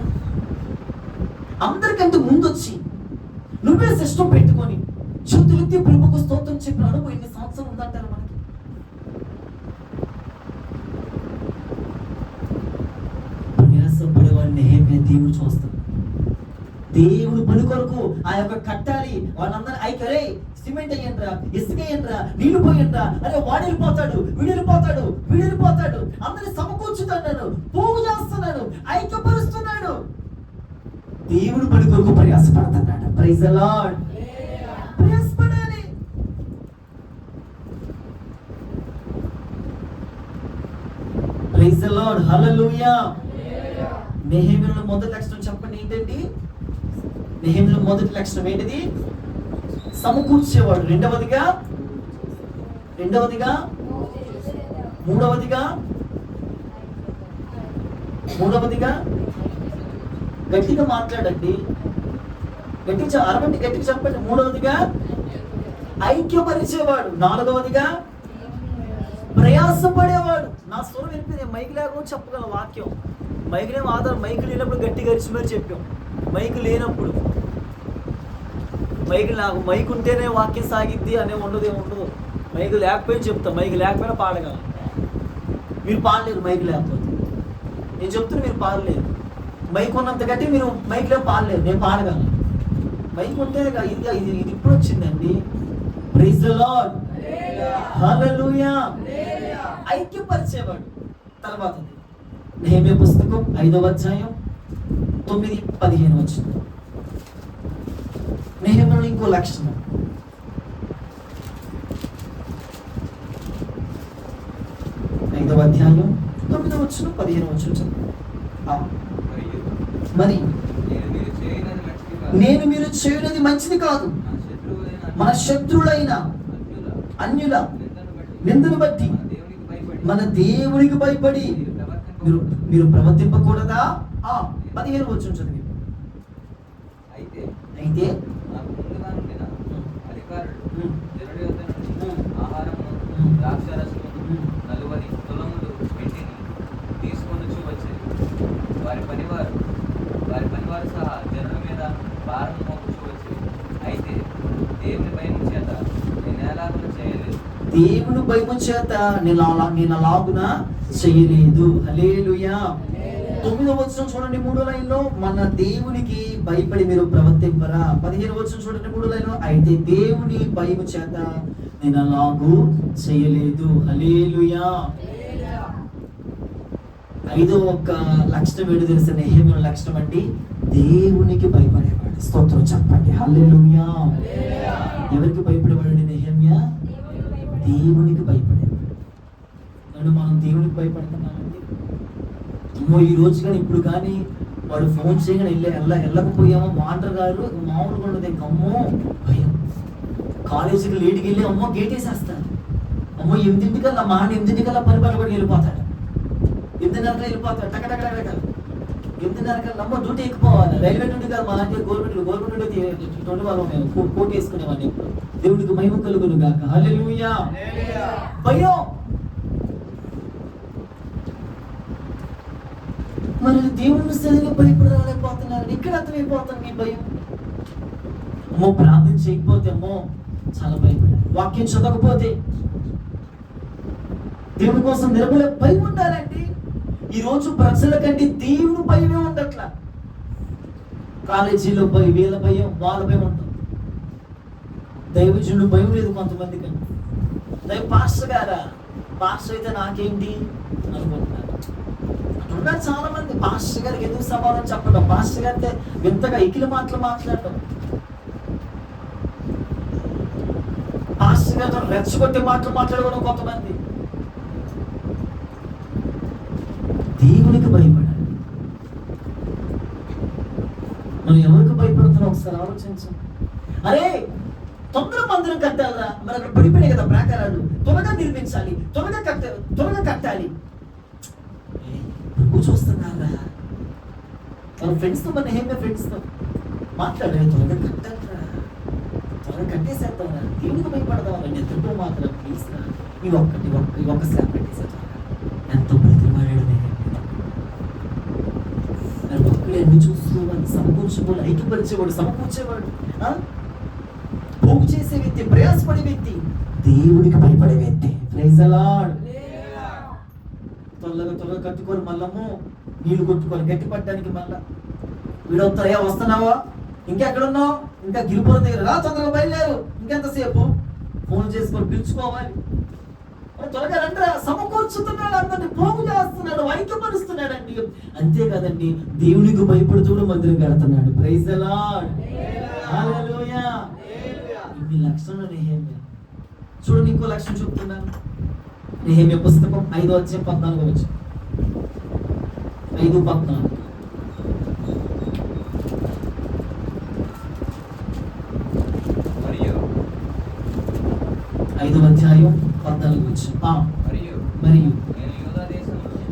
అందరికంటే ముందు వచ్చి నువ్వే సిస్టం పెట్టుకొని చేతులెత్తి ప్రభువుకు స్తోత్రం చెప్పిన అనుభవం ఎన్ని సంవత్సరాలు ఉందంటారు మనకి? ప్రయాసపడేవాడిని నెహెమ్యా దేవుడు చూస్తాడు. దేవుడు పని కొరకు ఆ యొక్క కట్టాలి వాళ్ళందరూ ఐకరే సిమెంట్ అయ్యండ్రా, ఇసుక అయ్యండ్రా, నీళ్లు పోయండ్రా, అరే వాడు వెళ్ళిపోతాడు, వీడు వెళ్ళిపోతాడు, వీడు వెళ్ళిపోతాడు, అందరిని సమకూర్చుతున్నాడు, పోగు చేస్తున్నాడు, ఐక్యపరుస్తున్నాడు. దేవుడు పని కొరకు ప్రయాసపడుతున్నాడు. Praise the Lord. ప్రయాసపడాలి. Praise the lord. హల్లెలూయా. నెహెమ్యాలో మొదటి లక్షణం చెప్పండి ఏంటండి? నెహెమ్యాలో మొదటి లక్షణం ఏంటిది? సమకూర్చేవాడు. రెండవదిగా మూడవదిగా గట్టిగా మాట్లాడండి, గట్టిగా అరవండి, గట్టిగా చెప్పండి. మూడవదిగా ఐక్యపరిచేవాడు. నాలుగవదిగా ప్రయాసపడేవాడు. నా స్వరం వినిపి మైక్ లేకుండా చెప్పగల వాక్యం. మైకులేమో ఆధారం, మైకు లేనప్పుడు గట్టిగా అరిచి మరి చెప్పాం. మైకు లేనప్పుడు నాకు మైకు ఉంటేనే వాక్యం సాగిద్ది అనే ఉండదు. మైకు లేకపోయినా చెప్తాం, మైకు లేకపోయినా పాడగలం. మీరు పాడలేరు మైకు లేకపోతే. నేను చెప్తున్నా మీరు పాడలేరు. మైకు ఉన్నంత గట్టి మీరు మైక్ లేక పాడలేరు. నేను పాడగలను. మైకు ఉంటేనే కదా. ఇది ఇప్పుడు వచ్చిందండి. Praise the lord. హల్లెలూయా. ఐక్యపరిచేవాడు. తర్వాత నెహెమ్యా పుస్తకం 5వ అధ్యాయం 9-15 వచ్చింది. నెహెమ్యాలో ఇంకో లక్షణం. ఐదవ అధ్యాయం 9వ వచనం 15వ వచనం. మరి నేను మీరు చేయనది మంచిది కాదు, మన శత్రువులైన అన్యుల నిందను బట్టి మన దేవునికి భయపడి మీరు ప్రవర్తింపకూడదా? 15వ వచనం చదివి. అయితే ద్రాక్షారసమును 40 తులములు వెండిని తీసుకొని వచ్చేది. వారి పనివారు సహా జనుల మీద భారం మోపుచూ వచ్చేది. అయితే దేవుని భయము చేత నేను ఎలాగున చేయలేదు. దేవుని భయము చేత నేను అలాగున చేయలేదు. హల్లెలూయా. 9వ వచనం చూడండి 3వ లైన్లో, మన దేవునికి భయపడి మీరు ప్రవర్తింపరా. 15వ వచనం చూడండి 3వ లైన్లో, అయితే దేవుని భయము చేత నేను అలాగూ చేయలేదు. హల్లెలూయా. 5వ ఒక్క లక్షణం ఏంటో తెలిసిన నెహెమ్యా లక్షణం అండి, దేవునికి భయపడేవాడు. స్తోత్రం చెప్పండి. హల్లెలూయా. ఎవరికి భయపడేవాడు నెహెమ్యా? దేవునికి భయపడేవాడు. నన్ను మనం దేవునికి భయపడుతున్నామండి. ఈ రోజు కానీ ఇప్పుడు కానీ వాడు ఫోన్ చేయగానే వెళ్ళకపోయామో వాటర్ గారు మామూలుగా ఉండదు. అమ్మో భయం. కాలేజీకి లేట్కి వెళ్ళి అమ్మో గేట్ వేసేస్తాడు. అమ్మో 8ంటికల్లా 8ంటికల్లా పని పడబడి వెళ్ళిపోతాడు. 8:30 వెళ్ళిపోతాడు. టకటకటక 8:30 అమ్మో డ్యూటీ ఎక్కిపోవాలి. రైల్వే డ్యూటీ కాదు, మా అంటే గవర్నమెంట్ డ్యూటీ వాళ్ళు మేము కోట్ వేసుకునేవాడిని. దేవుడికి మహిమ కలుగును గాక. హల్లెలూయా. భయం. మరి దేవుని సరిగా భయపడలేకపోతున్నారు. ఇక్కడ అర్థమైపోతాను మీ భయం. అమ్మో ప్రార్థన చేయకపోతే అమ్మో చాలా భయపడాలి. వాక్యం చదవకపోతే, దేవుని కోసం నిలబడే భయం ఉండాలండి. ఈ రోజు ప్రజల కంటే దేవుని భయమే ఉండట్లా. కాలేజీలో భయం, వీళ్ళ భయం, వాళ్ళ భయం ఉంటుంది. దైవజనుడు భయం లేదు కొంతమంది కంటే. పాస్టర్ గారా, పాస్టర్ అయితే నాకేంటి అనుకుంటున్నారు. ఉన్నారు చాలా మంది. పాస్టర్ గారికి ఎందుకు సమాధానం చెప్పడం, పాస్టర్ గారితో వింతగా ఎకిలి మాటలు మాట్లాడటం, పాస్టర్ గారితో రెచ్చగొట్టే మాటలు మాట్లాడుకోవడం కొంతమంది. దేవునికి భయపడాలి. మనం ఎవరికి భయపడుతున్నాం ఒకసారి ఆలోచించండి. అరే తొందర మందిరం కట్టాలరా, మరి అక్కడ పడిపోయినాయి కదా ప్రాకారాలు, త్వరగా నిర్మించాలి, త్వరగా కట్టాలి. ప్రభు చూస్తున్నారా? వాళ్ళ ఫ్రెండ్స్తో మన నెహెమ్యా ఫ్రెండ్స్తో మాట్లాడే త్వరగా కట్టరా, త్వరగా కట్టేసేద్దామరా, దేవునికి భయపడదామరా, నిద్రపో మాత్రం ప్లీజ్ రా, ఈ ఒక్క స్లాబ్ పెట్టేసేద్దాం. ఎంతో బ్రతిమాడాడు నెహెమ్యా. ఒక్కడే అన్ని చూసుకోవాలి, సమకూర్చుకోవాలి, ఐక్యపరిచేవాడు, సమకూర్చేవాడు, పోగు చేసే వ్యక్తి, ప్రయాసపడే వ్యక్తి, దేవుడికి భయపడే వ్యక్తి. Praise the lord. త్వరగా కట్టుకొని మళ్ళము నీళ్లు కొట్టుకొని గట్టి పట్టడానికి మళ్ళా వీడొస్తాయా, వస్తున్నావా, ఇంకెక్కడున్నావు, ఇంకా గిరిపురం దగ్గర రా, తొందరగా బయలుదేరు, ఇంకెంతసేపు, ఫోన్ చేసుకొని పిలుచుకోవాలి, త్వరగా రండిరా. సమకూర్చుతున్నాడు, అందరినీ పోగు చేస్తున్నాడు, ఐక్యపరుస్తున్నాడండి. అంతేకాదండి, దేవునికి భయపడుతూ మందిరం కడుతున్నాడు. Praise the lord. హల్లెలూయా. ఇన్ని లక్షణాలు నెహెమ్యా. చూడండి, ఇంకో లక్షణం చెప్తున్నాను. నెహెమ్యా పుస్తకం 5వ అధ్యాయం 14వ వచనం. 5:14. మరియు 5వ అధ్యాయం 14వ వచనం.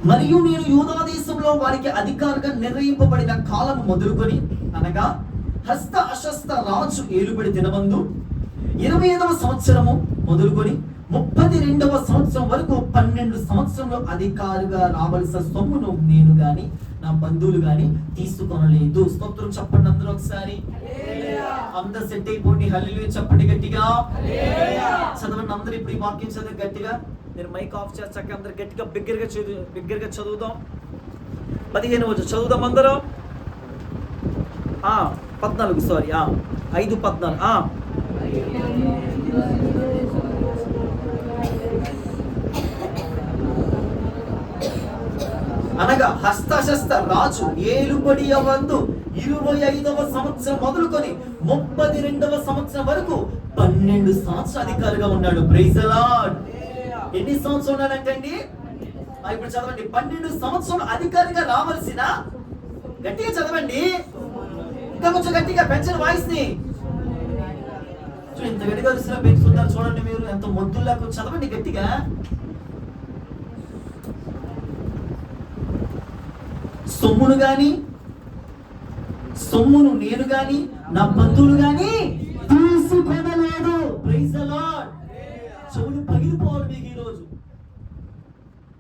మరియు నేను యూదా దేశంలో వారికి అధికారిగా నిర్ణయింపబడిన కాలం మొదలుకొని, అనగా హస్త అశస్త రాజు ఏలుబడి దినమందు 25వ సంవత్సరము మొదలుకొని 32వ సంవత్సరం వరకు 12 సంవత్సరంలో అధికారిగా రావలసిన సొమ్మును నేను గాని నా బంధువులు గాని తీసుకొనలేదు. స్తోత్రం చెప్పండి అందరూ ఒకసారి. అందరూ సెట్ అయిపోండి. హల్లెలూయా చెప్పండి గట్టిగా. చదవండి అందరూ. ఇప్పుడు ఈ వాక్యం చదివి గట్టిగా. నేను మైక్ ఆఫ్ చేస్తాక అందరు గట్టిగా బిగ్గరగా చదువుదాం. 15వ వచనం చదువుదాం అందరూ. 14 సారీ 5:14. అనగా హస్తశస్త్ర రాజు ఏలుబడి అవందు 25వ సంవత్సరం మొదలుకొని 32వ సంవత్సరం వరకు 12 సంవత్సరాలు అధికారిగా ఉన్నాడు. Praise the lord. ఎన్ని సంవత్సరాలు ఉన్నాడంటండి? ఇప్పుడు చదవండి. 12 సంవత్సరాలు అధికారిగా రావాల్సిన, గట్టిగా చదవండి, ఇంకా కొంచెం గట్టిగా పెంచని వాయిస్ ని. ఇంత గట్టిగా పెంచుతున్నారు చూడండి మీరు, ఎంత మొద్దుల్లా చదవండి గట్టిగా. సొమ్మును నేను గాని నా బంధువులు గాని తీసుకొనలేదు. Praise the lord. చెవులు పగిలిపోవాలి మీకు ఈరోజు.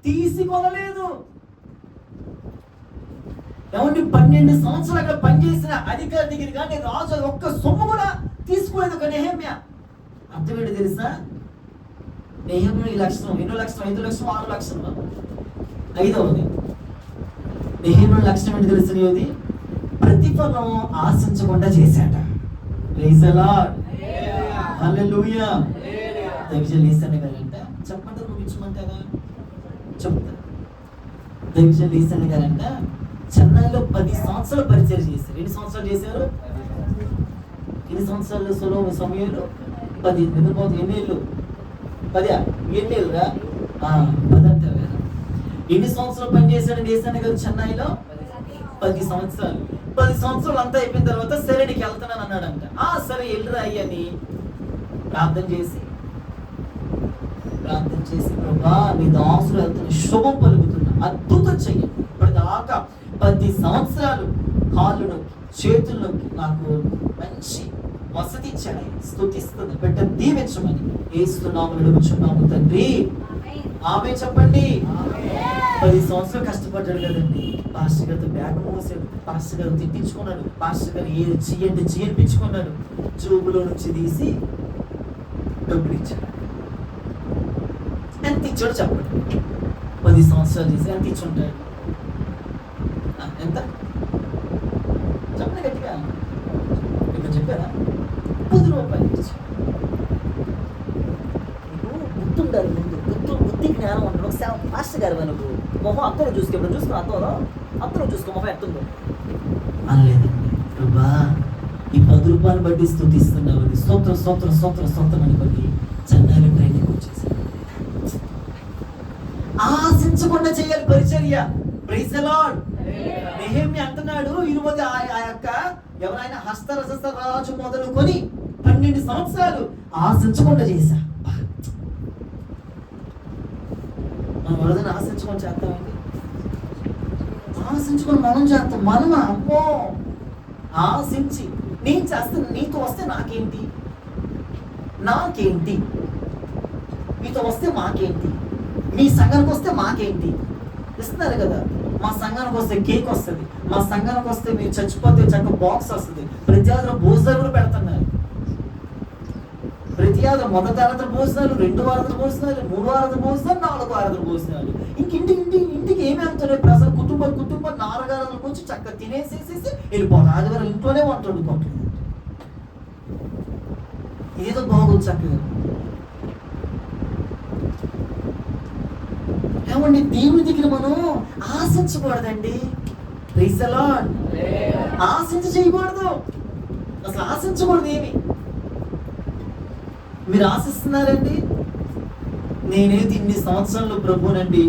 తీసుకొనలేదు. ఏమండి, 12 సంవత్సరాలు అక్కడ పనిచేసిన అధికారి దగ్గర కానీ రాజు ఒక్క సొమ్ము కూడా తీసుకోలేదు. ఒక నెహెమ్యా అర్థం ఏంటి తెలుసా? నెహెమ్యా ఈ లక్షణం, ఎన్నో లక్షణం, 5 లక్షలు 6 లక్షలు. 5వది నెహెమ్యా లక్షణం ఏంటి తెలుసు? ప్రతిఫలం ఆశించకుండా చేశాట. Praise the lord. హల్లెలూయా. దైవజనులు ఈసాని గారంట చెప్పండి, ముగించమంటారా? చెప్తా. దైవజనులు ఈసాని గారంట చెన్నైలో 10 సంవత్సరాలు పరిచయం చేశారు. ఎన్ని సంవత్సరాలు చేశారు? ఎన్ని సంవత్సరాలు? సమయంలో 10. నిద్రపోతే ఎన్నేళ్ళు? 10. ఎన్నేళ్ళురా? 10 అంటారు కదా. ఎన్ని సంవత్సరాలు పనిచేశాడు ఈసాని గారు చెన్నైలో? 10 సంవత్సరాలు. 10 సంవత్సరాలు అంతా అయిపోయిన తర్వాత సరే నీకు వెళ్తున్నాను అన్నాడంట. సరే వెళ్ళిరా అయ్యని ప్రార్థన చేసి ప్రభా నీ దాసులు వెళ్తున్న శుభం పలుకుతున్నా, అద్భుతం చెయ్యి. ఇప్పటిదాకా 10 సంవత్సరాలు కాళ్ళు నొక్కి చేతులు నొక్కి నాకు మంచి వసతి ఇచ్చాడు. స్తుతిస్తుంది. బిడ్డ దీవించమని యేసునామములో అడుగుచున్నాము తండ్రి. ఆమేన్ చెప్పండి. 10 సంవత్సరాలు కష్టపడ్డాడు కదండి. పాస్టర్ గారితో బ్యాగ్ మోసాడు, పాస్టర్ గారు తిట్టించుకున్నాడు, పాస్టర్ గారు చేయించుకున్నాడు, జోబులో నుంచి తీసి డబ్బులు ఇచ్చాడు. ఎంత ఇచ్చాడు చెప్పండి? 10 సంవత్సరాలు చేసి ఎంత ఇచ్చుంటాడు? ఎంత చెప్పండి గట్టిగా. ఇక్కడ చెప్పారా? 10 రూపాయలు ఇచ్చాడు. గుర్తుండాలి, బుద్ధి జ్ఞానం ఉంటాడు. ఒకసారి మాస్టర్ గారు నువ్వు మొహం అత్తను చూసుకో అత్తను చూసుకో మొహం ఎత్తుందో అనలేదండి. ప్రభా ఈ 10 రూపాయలు బట్టి స్తుతిస్తున్నావు, స్తోత్రం అనుకోని చెన్నైలో ట్రైనింగ్ వచ్చేసాను. ఆశించకుండా చేయాలి పరిచర్య. Praise the Lord. నెహెమ్యా అంటున్నాడు, 20 ఆ యొక్క ఎవరైనా హస్తరసస్త రాజు మొదలుకొని 12 సంవత్సరాలు ఆశించకుండా చేశా. మనం ఎవరైనా ఆశించకుండా చేస్తామండి? ఆశించుకొని మనం చేస్తాం. మనమా? అమ్మో, ఆశించి నేను చేస్తాను, నీతో వస్తే నాకేంటి, నాకేంటి, మీతో వస్తే మాకేంటి, మీ సంఘానికి వస్తే మాకేంటి. ఇస్తున్నారు కదా, మా సంఘానికి వస్తే కేక్ వస్తుంది, మా సంఘానికి వస్తే మీరు చచ్చిపోతే చక్క బాక్స్ వస్తుంది, ప్రతి ఆదివారం భోజనాలు కూడా పెడుతున్నారు. ప్రతి ఆదివారం మొదటి ఆరాధన భోజనాలు, 2 ఆరాధన భోజనాలు, 3 ఆరాధన భోజనాలు, 4 ఆరాధన భోజనాలు. ఇంటికి ఏమి వెళ్తున్నాయి ప్రజలు, కుటుంబం 4 ఆరాధనలకు వచ్చి చక్క తినేసేసేసి వెళ్ళిపోతారు. ఆదివారం ఇంట్లోనే వంట వండుకోవట్లేదు. ఇదేదో బాగుంది చక్కగా. ఏమండి, దేవుని దగ్గర మనం ఆశించకూడదండి. Praise the lord. ఆశించి చేయకూడదు, అసలు ఆశించకూడదు ఏమి. మీరు ఆశిస్తున్నారండి? నేనేది ఇన్ని సంవత్సరాలు ప్రభునండి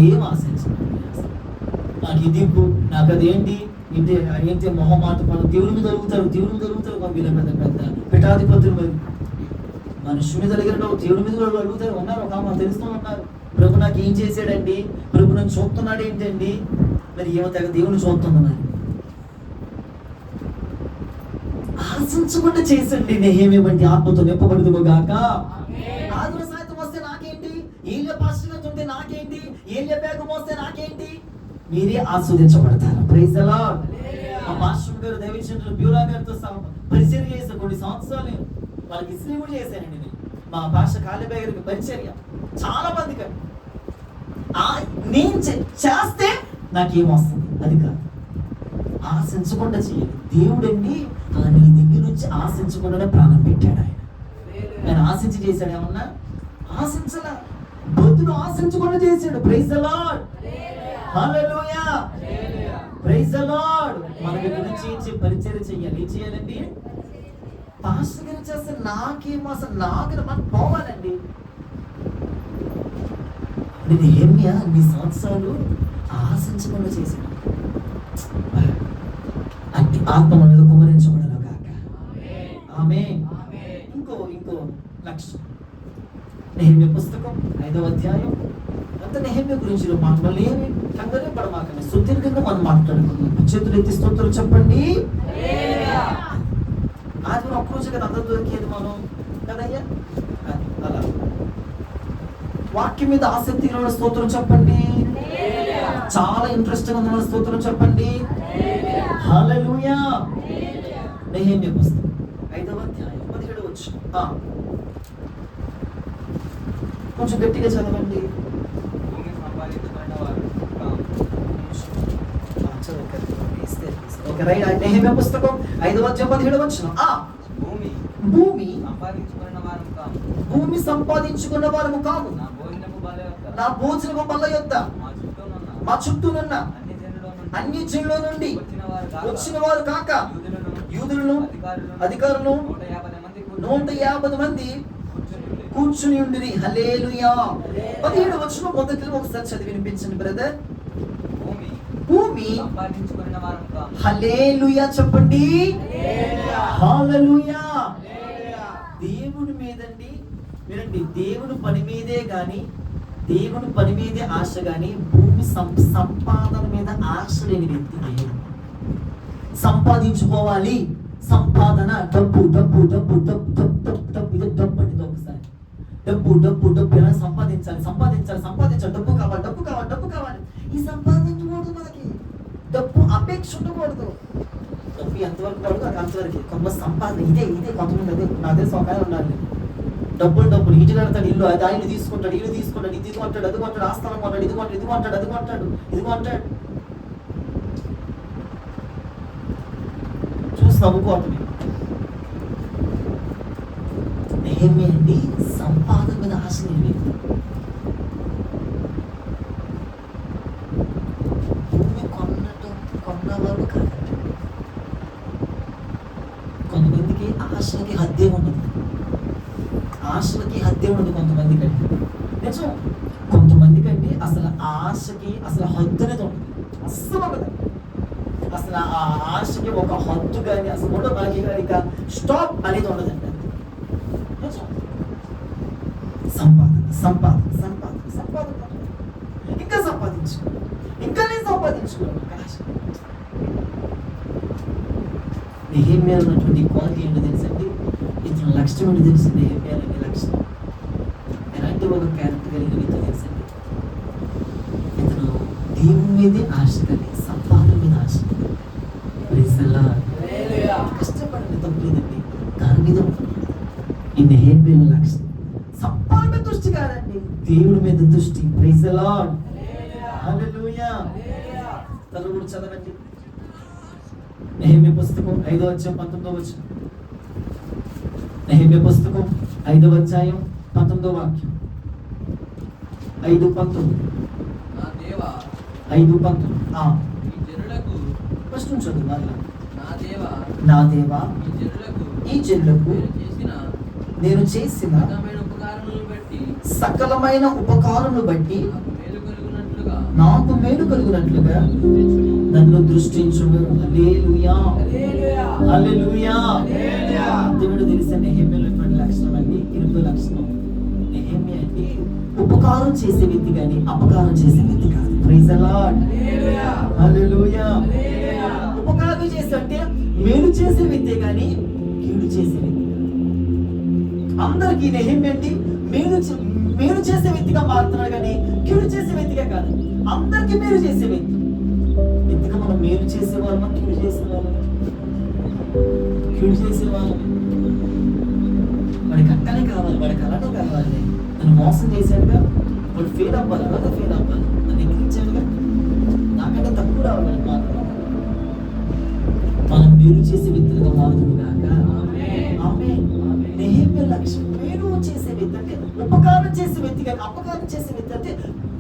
ఏం ఆశించను. నాకు ఇది నాకు అదేంటి ఏంటి మొహమాట పనులు దేవుని మీద అడుగుతారు వీళ్ళ పెద్ద పెద్ద పిఠాధిపతులు. మరి మనుషు మీద అడిగిన దేవుని మీద కూడా అడుగుతారు. ఉన్నారు, ఒక ఆమె తెలుస్తూ ఉన్నారు, ప్రభు నాకు ఏం చేశాడండి, ప్రభు నన్ను చూస్తున్నాడు ఏంటండి. మరి ఏమో తెగ దేవుని చూస్తున్నాను. ఆశించకుండా చేసండి. నెహెమ్యా వంటి ఆత్మతో నింపబడుదుము గాక. ఆదివారం సాయంత్రం వస్తే నాకేంటి, ఏలియా పాస్టర్ గారు ఉంటే నాకేంటి, ఏలియా బేగం వస్తే నాకేంటి. మీరే ఆస్వాదించబడతారు. Praise the Lord. మా పాస్టర్ గారు దైవజనులు బ్యూరా గారితో పరిచర్య చేసిన కొన్ని సంవత్సరాలు వాళ్ళకి ఇస్త్రీ కూడా చేశానండి నేను. మా పాస్టర్ కాళీబాయి గారికి పరిచర్య చాలా మందికి. నేను చేస్తే నాకేమొస్తుంది, అది కాదు. ఆశించకుండా చేయాలి. దేవుడండి నీ దగ్గర నుంచి ఆశించకుండా ప్రాణం పెట్టాడు. ఆయన ఆశించి చేశాడు ఏమన్నా? ఆశించలా, బతులు ఆశించకుండా చేశాడు. Praise the lord. Hallelujah. Praise the lord. మన దగ్గర నుంచి పరిచర్య చేయాలి. ఏం చేయాలండి? పాస్టర్ గారు చేస్తే నాకేమో అసలు నాకు మనం పోవాలండి. నెహెమ్యా అన్ని సంవత్సరాలు ఆశించకుండా చేశాడు. అట్టి ఆత్మ మీద కుమరించబడను గాక. ఆమేన్. ఇంకో లక్ష్యం నెహెమ్యా పుస్తకం 5వ అధ్యాయం. అంత నెహెమ్యా గురించి మాటలు ఏమి కంగారే పడమాకండి. సుదీర్ఘంగా మనం మాట్లాడుకుందాం. చేతులు ఎత్తి స్తోత్రం చెప్పండి. ఆదివారం ఒక్కరోజు కదా అందరూ దొరికేది మనం కదయ్యా. అలా వాక్యం మీద ఆసక్తి ఉన్న స్తోత్రం చెప్పండి. చాలా ఇంట్రెస్ట్ గా ఉన్న స్తోత్రం చెప్పండి. హల్లెలూయా. నెహెమ్యా పుస్తకం 5వ అధ్యాయం 17వ వచనం. కొంచెం గట్టిగా చదవండి. భూమి సంపాదించుకున్న వారు నెహెమ్యా పుస్తకం 5వ అధ్యాయం 17వ వచనం. భూమి సంపాదించుకున్న వారము కాము, నా భోజనము బల్ల యొద్ద మా చుట్టూనున్న అన్ని జనుల నుండి వచ్చిన వారు కాక యూదులను అధికారులు 150 మంది కూర్చుని ఉండిరి. హల్లెలూయా. 17వ వచనం మొదటి ఒకసారి చదివి వినిపించండి బ్రదర్. భూమి హల్లెలూయా చెప్పండి. హల్లెలూయా. దేవుని మీదండి మీరండి, దేవుని పని మీదే గాని, దేవుని పని మీదే ఆశ గాని, భూమి సంపాదన మీద ఆశ లేని వ్యక్తి దేవుడు. సంపాదించుకోవాలి, సంపాదన, డబ్బు డబ్బు డబ్బు డబ్బు డబ్బు డబ్బు డబ్బు ఇది డబ్బు అండి. ఒకసారి డబ్బు డబ్బు డబ్బు ఎలా సంపాదించాలి, డబ్బు కావాలి, డబ్బు కావాలి, డబ్బు కావాలి. ఈ సంపాదించకూడదు. మనకి డబ్బు అపేక్ష ఉండకూడదు. డబ్బు ఎంతవరకు కాదు అది అంతవరకు. కొంత సంపాదన ఇదే కొంతమంది అదే నా తెలిసి ఒక ఉండాలి. డబ్బులు ఇటు కడతాడు, ఇల్లు అది ఆయన తీసుకుంటాడు, ఇది కొంటాడు, అది కొంటాడు, ఆస్థానం కొంటాడు, ఇది కొంటాడు, అది కొంటాడు. చూసి నవ్వుకోవటమే. నెహెమ్యా అండి సంపాదన మీద ఆశ లేని భూమి కొన్న వరకు కాదు. కొంతమందికి ఆశలకి హద్దే ఉండదు. కొంతమందికి అండి నిజం. కొంతమందికండి అసలు ఆశకి అసలు హద్దు అనేది ఉండదు. అస్సలు ఉండదు. అసలు ఆ ఆశకి ఒక హద్దు కానీ అసలు ఉండదు. మనకి ఇక స్టాప్ అనేది ఉండదండి. నిజం. సంపాదన ఇంకా సంపాదించు. ఇంకా నేను సంపాదించుకోవాలి ఆశ. నెహెమ్యాలో ఉన్నటువంటి క్వాలిటీ ఏంటో తెలుసండి, ఇతను లక్ష్యం ఏంటో తెలుసు. నెహెమ్యాలో లక్ష్యం ఎలాంటి ఒక క్యారెక్టర్ కలిగిన వ్యక్తి తెలుసండి, ఇతను దేవుని మీదే ఆశ కలిగి సంపాదన మీద ఆశ కలిగి. Praise the Lord. కష్టపడండి తప్పలేదండి, దాని మీద ఈ నెహెమ్యాలో లక్ష్యం సంపాదన మీద దృష్టి కాదండి, దేవుడి మీద దృష్టి. Praise the Lord. హల్లెలూయా. తరువాత చదవండి నెహెమ్యా పుస్తకం 5వ అధ్యాయం 19వ వచనం. నెహెమ్యా పుస్తకం 5వ అధ్యాయం 19వ వాక్యం. 5:19. నా దేవా 5:19. ఈ జనులకు ఫస్ట్ నుంచి చదువు మరలా. నా దేవా ఈ జనులకు నేను చేసిన సకలమైన ఉపకారములను బట్టి నాకు మేలు కలుగునట్లుగా నన్ను దృష్టించుము. హల్లెలూయా, హల్లెలూయా. దేవుడు తెలిసిన నెహెమ్యాలో లక్షణం అండి, 8వ లక్షణం. నెహెమ్యా అంటే ఉపకారం చేసే వ్యక్తి కానీ అపకారం చేసే వ్యక్తి కాదు. Praise the lord. హల్లెలూయా. ఉపకారం చేసే అంటే మేలు చేసే వ్యక్తే కానీ కీడు చేసే వ్యక్తి. అందరికీ నెహెమ్యా అంటే మేలు చేసే వ్యక్తిగా మారుతున్నాడు కానీ కీడు చేసే వ్యక్తిగా కాదు. అందరికీ మేలు చేసే వ్యక్తి. ఎందుకు మనం మేలు చేసేవాళ్ళం, కీడు చేసేవాళ్ళం? కీడు చేసేవాళ్ళం. వాడికి అక్కనే కావాలి, వాడికి అలానే కావాలి. నన్ను మోసం చేశాడుగా, వాడు ఫెయిల్ అవ్వాలి, అలాగే ఫెయిల్ అవ్వాలి. నన్ను ఎక్కించాడుగా, నాకంటే తక్కువ రావాలి మాత్రం. మనం మేలు చేసే వ్యక్తులుగా మారుతుంది కాక. ఆమేన్. నెహెమ్యా లక్ష్యం మేలు చేసే వ్యక్తి అంటే ఉపకారం చేసే వ్యక్తి కాదు, అపకారం చేసే వ్యక్తి అంటే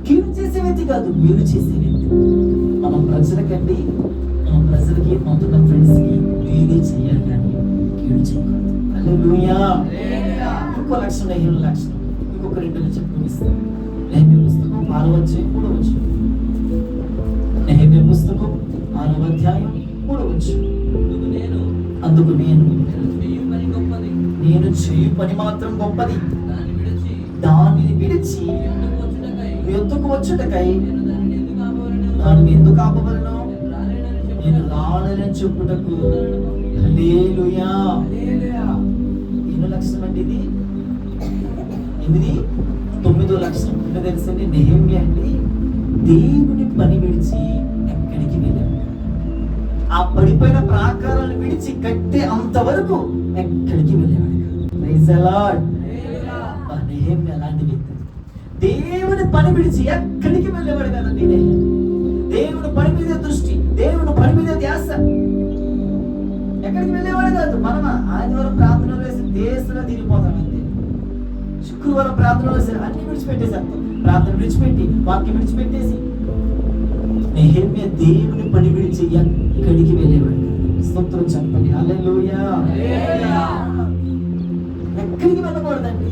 కీడు చేసే వ్యక్తి కాదు, మేలు చేసే వ్యక్తి. మనం ప్రజలకండి, మనం ప్రజలకి మనతున్న ఫ్రెండ్స్కి మేలు చేయాలి కానీ కీడు చేయకూడదు. హల్లెలూయా. ఇంకో లక్షణం నెహెమ్యా లక్షణం. ఇంకొక 2 చెప్పుకొనిస్తాను. నెహెమ్యా పుస్తకం 6వ అధ్యాయం 3వ వచనం. నెహెమ్యా పుస్తకం 6వ అధ్యాయం 3వ వచనం. అందుకు నేను చేయు పని మాత్రం గొప్పది, దానిని విడిచి ఎందుకు వచ్చుటకై దాన్ని ఎందుకు ఆపవలను? నేను రాలేనని చెప్పుటకు. హల్లెలూయా. ఎన్నో లక్షణం అండి ఇది? 8, 9వ లక్షణం. ఇంకా తెలుసండి, నెహెమ్యా అండి దేవుని పని విడిచి ఎక్కడికి వెళ్ళాడు. ఆ పడిపోయిన ప్రాకారాలను విడిచి కట్టే అంతవరకు ఎక్కడికి వెళ్ళేవాడు. Praise the Lord. నెహెమ్యా అలాంటి వ్యక్తి. దేవుని పని విడిచి ఎక్కడికి వెళ్ళేవాడు కదండి. దేవుని పని మీద దృష్టి, దేవుని పని మీద ధ్యాస. ఎక్కడికి వెళ్ళేవాడు కాదు. మనం ఆదివారం ప్రార్థనలు వేసి దేశంలో తిరిగిపోతాం అంతే. శుక్రవారం ప్రార్థనలు వేసి అన్ని విడిచిపెట్టేసాం. ప్రార్థన విడిచిపెట్టి వాక్యం విడిచిపెట్టేసి నెహెమ్యా దేవుని పని విడిచి ఎక్కడికి వెళ్ళేవాడు. స్తోత్రం చెప్పండి. హల్లెలూయా. ఎక్కడికి వెళ్ళకూడదండి.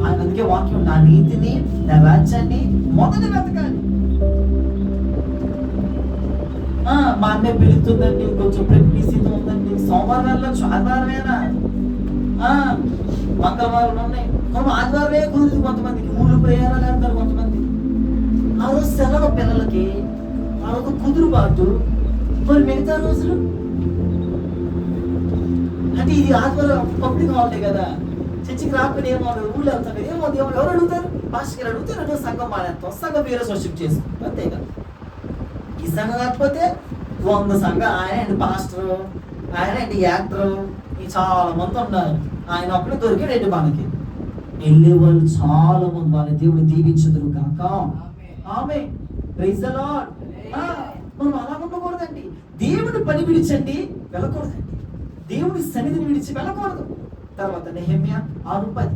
అందుకే వాక్యం, నా నీతిని నా రాజ్యాన్ని మొదట వెతకాలి. మా అమ్మాయి పెరుగుతుందండి, కొంచెం ప్రెగ్నెన్సీతో ఉందండి, సోమవారం వెళ్ళొచ్చు, ఆదివారమేనా, మంగళవారం ఉన్నాయి, ఆదివారమే కుదురుతుంది కొంతమందికి. ఊళ్ళు ప్రయాణాలు వెళ్తారు కొంతమంది. ఆ రోజు సెలవు పిల్లలకి, ఆ రోజు కుదురుబాటు. మరి మిగతా రోజులు అంటే ఇది ఆదివారం పబ్లిక్ హాలిడే కదా, చర్చికి రాకపోతే ఏమో ఊళ్ళో వెళ్తాం కదా, ఏమో ఎవరు అడుగుతారు? పాస్టర్ అడుగుతారు, సంఘం మానేస్తాం, సంఘం వేరే సోషల్ చేసుకుంటాం అంతే కదా. ఈ సంఘం కాకపోతే 100 సంఘం. ఆయన పాస్టర్, ఆయన యాక్టర్, ఈ చాలా మంది ఉన్నారు. ఆయన అప్పుడే దొరికాడు మనకి. వెళ్ళే వాళ్ళు చాలా మంది. వాళ్ళ దేవుడు దీవించుదురు కాక. ఆమేన్. Praise the Lord. మనం అలా ఉండకూడదండి. దేవుని పని విడిచండి వెళ్ళకూడదండి. దేవుని సన్నిధిని విడిచి వెళ్ళకూడదు. తర్వాత నెహెమ్యా 6:10.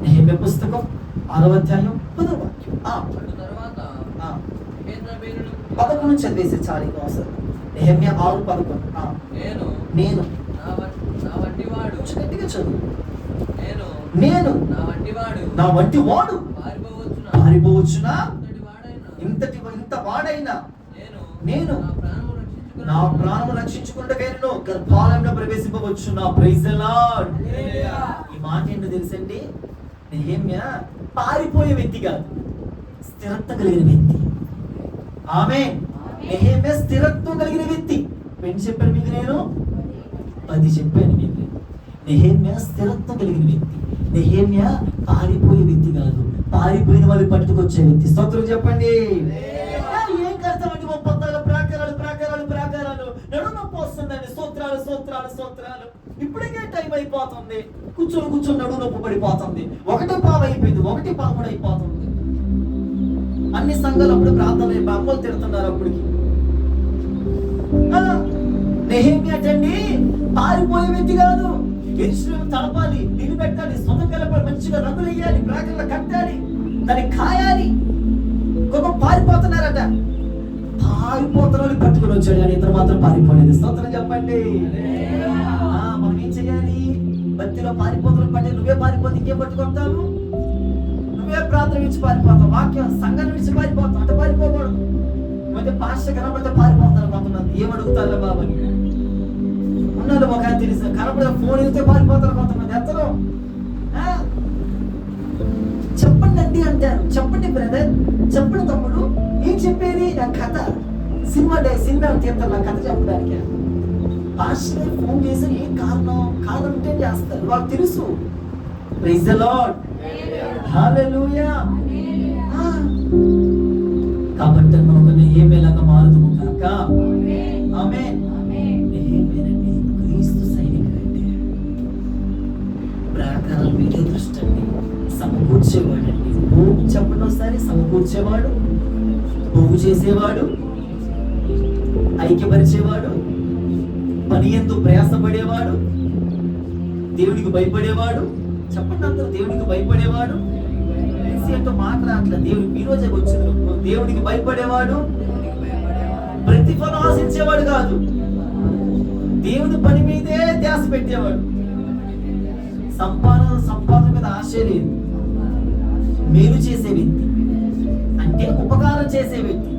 నెహెమ్యా పుస్తకం 6వ అధ్యాయం 10వ వాక్యం. 11 చదివేసి చాలు అవసరం. నెహెమ్యా 6:11. నేను గట్టిగా చదువు. నేను నా వంటి వాడు పారిపోవచ్చునా? ఇంత వాడైనా నేను నా ప్రాణము రక్షించుకుంటకైనను గర్భాలయంలో ప్రవేశింపవచ్చు. నా ప్రైజ్ ది లార్డ్. ఈ మాట ఏంటో తెలుసండి, నెహెమ్యా పారిపోయే వ్యక్తి కాదు. స్థిరత్వం కలిగిన వ్యక్తి. ఆమె నెహెమ్యా స్థిరత్వం కలిగిన వ్యక్తి. ఎన్ని చెప్పాను మీకు? నేను 10 చెప్పాను మీకు. నెహెమ్యా స్థిరత్వం కలిగిన వ్యక్తి. నెహెమ్యా పారిపోయే వ్యక్తి కాదు, పారిపోయిన వాళ్ళు పట్టుకొచ్చే వ్యక్తి. స్తోత్రం చెప్పండి. ఏం కడతామండి? 34 ప్రాకారాలు నడు నొప్పి వస్తుందండి. స్తోత్రాలు. ఇప్పటికే టైం అయిపోతుంది. కూర్చొని నడు నొప్పి పడిపోతుంది. 1:15 అయిపోయింది, 1:13 అయిపోతుంది. అన్ని సంఘాలు అప్పుడు ప్రార్థన అమ్మలు తిడుతున్నారు. అప్పటికి నెహెమ్యా అండి పారిపోయే వ్యక్తి కాదు. యెరూషలేము తడపాలి, నిలబెట్టాలి, సొంత కలపాలి, మంచిగా రంగులు వేయాలి, ప్రాకారాలు కట్టాలి, దాన్ని కాయాలి. కొంత పారిపోతున్నారట. పారిపోతున్న పట్టుకుని వచ్చాడు కానీ ఇతను మాత్రం పారిపోలేదు. స్తోత్రం చెప్పండి. మనం ఏం చేయాలి? బతిలో పారిపోతున్న పట్టి నువ్వే పారిపోతే ఇంకేం పట్టుకుంటావు? నువ్వే ప్రార్థన విడిచి పారిపోతావు, వాక్యం సంఘాన్ని విడిచి పారిపోతావు. అంటే పారిపోకూడదు. అంటే పాస్టర్ కనబడితే పారిపోతారు కొంతమంది. ఏం అడుగుతారా బాబు అని ఉన్నది ఒక తెలుసు. కనబడితే ఫోన్ ఇస్తే పారిపోతారు కొంతమంది. ఎంతలో చెప్పండి అండి అంటారు. చెప్పండి బ్రదర్, చెప్పండి తమ్ముడు. ఏం చెప్పేది? నా కథ. సినిమా తీర్థం నా కథ చెప్పడానికి. పాస్టర్ ఫోన్ చేసి ఏం కారణం ఉంటే చేస్తారు. వాళ్ళకి తెలుసు. ప్రైజ్ ది లార్డ్, హల్లెలూయా. కాబట్టి మనం నెహెమ్యాలాగా మారుదుము కాక. ఆమేన్. నెహెమ్యానండి క్రీస్తు సైనికుడండి. ప్రాకారాల మీద దృష్టి అండి. సమకూర్చేవాడండి. పోగు చెప్పండి ఒకసారి. సమకూర్చేవాడు, పోగు చేసేవాడు, ఐక్యపరిచేవాడు, పని ఎందు ప్రయాసపడేవాడు, దేవుడికి భయపడేవాడు. చెప్పండి అందరూ. దేవుడికి భయపడేవాడు. ఏంటో మాట్లాడట్లేదు. దేవుడికి ఈ రోజే వచ్చింది. దేవుడికి భయపడేవాడు, ప్రతిఫలం ఆశించేవాడు కాదు, దేవుని పని మీదే ధ్యాస పెట్టేవాడు. సంపాదన మీద ఆశ లేదు. మేలు చేసే వ్యక్తి అంటే ఉపకారం చేసే వ్యక్తి.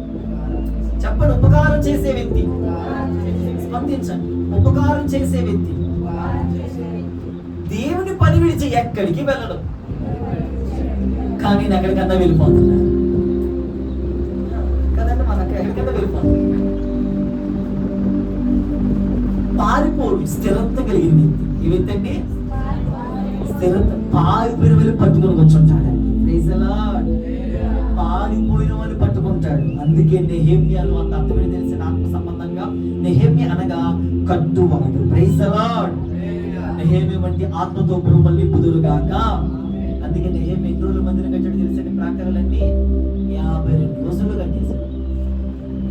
చెప్పండి, ఉపకారం చేసే వ్యక్తి. స్పందించండి. ఉపకారం చేసే వ్యక్తి. దేవుని పని విడిచి ఎక్కడికి వెళ్ళడం. కానీ నేను ఎక్కడికన్నా వెళ్ళిపోతున్నా కదండి. మనకు ఎక్కడికన్నా వెళ్ళిపోతున్నా. పారిపోడు. స్థిరత్వం కలిగిన వ్యక్తి. ఈ వ్యక్తి అండి స్థిరత్వం. పారిపోయిన వాళ్ళు పట్టుకొని కూర్చుంటాడు. పారిపోయిన వాళ్ళు పట్టుకుంటాడు. అందుకే నెహెమ్యాను అంత అర్థమని తెలిసిన ఆత్మ సంబంధంగా నెహెమ్యా అనగా కట్టువాడు. Praise the Lord. నెహెమ్యా వంటి ఆత్మతో మళ్ళీ పుదురుగాక. అందుకే నెహెమ్యా ఎన్ని రోజుల మందిని కట్టాడు తెలిసిన ప్రాకారాలన్నీ 52 రోజులు కట్టేశాడు.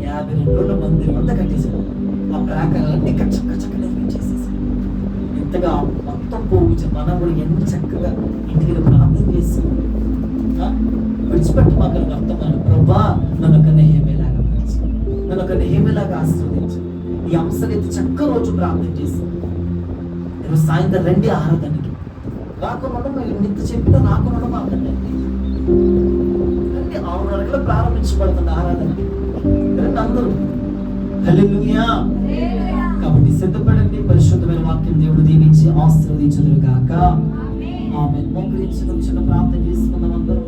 52 రోజుల మందిరం అంతా కట్టేశాడు. ఆ ప్రాకారాలన్నీ కచ్చక నిర్మించేసేసాడు. ఎంతగా మొత్తం పోగు మనం కూడా ఎంత చక్కగా ఇంటికి ప్రార్థన చేసి విడిచిపెట్టి మాకు వర్తమానం ప్రభా నన్ను ఒక నెహెమ్యాలాగా మార్చు, నన్ను ఒక నెహెమ్యాలాగా ఆశీర్వదించు. ఈ అంశాలు అయితే చక్క రోజు ప్రార్థన చేసి ఈరోజు సాయంత్రం రండి ఆరాధనకి. రాకుండా ఇంత చెప్పినా రాకుండా మాకండి. అంటే 6:30 ప్రారంభించబడుతుంది ఆరాధన. రండి అందరూ. హల్లెలూయా. కాబట్టి సిద్ధపడండి. పరిశుద్ధమైన వాక్యం దేవుడు దీవించి ఆశీర్వదించుదురు గాక. ఆమేన్. మోకరించి చిన్న ప్రార్థన చేసుకుందాం అందరం.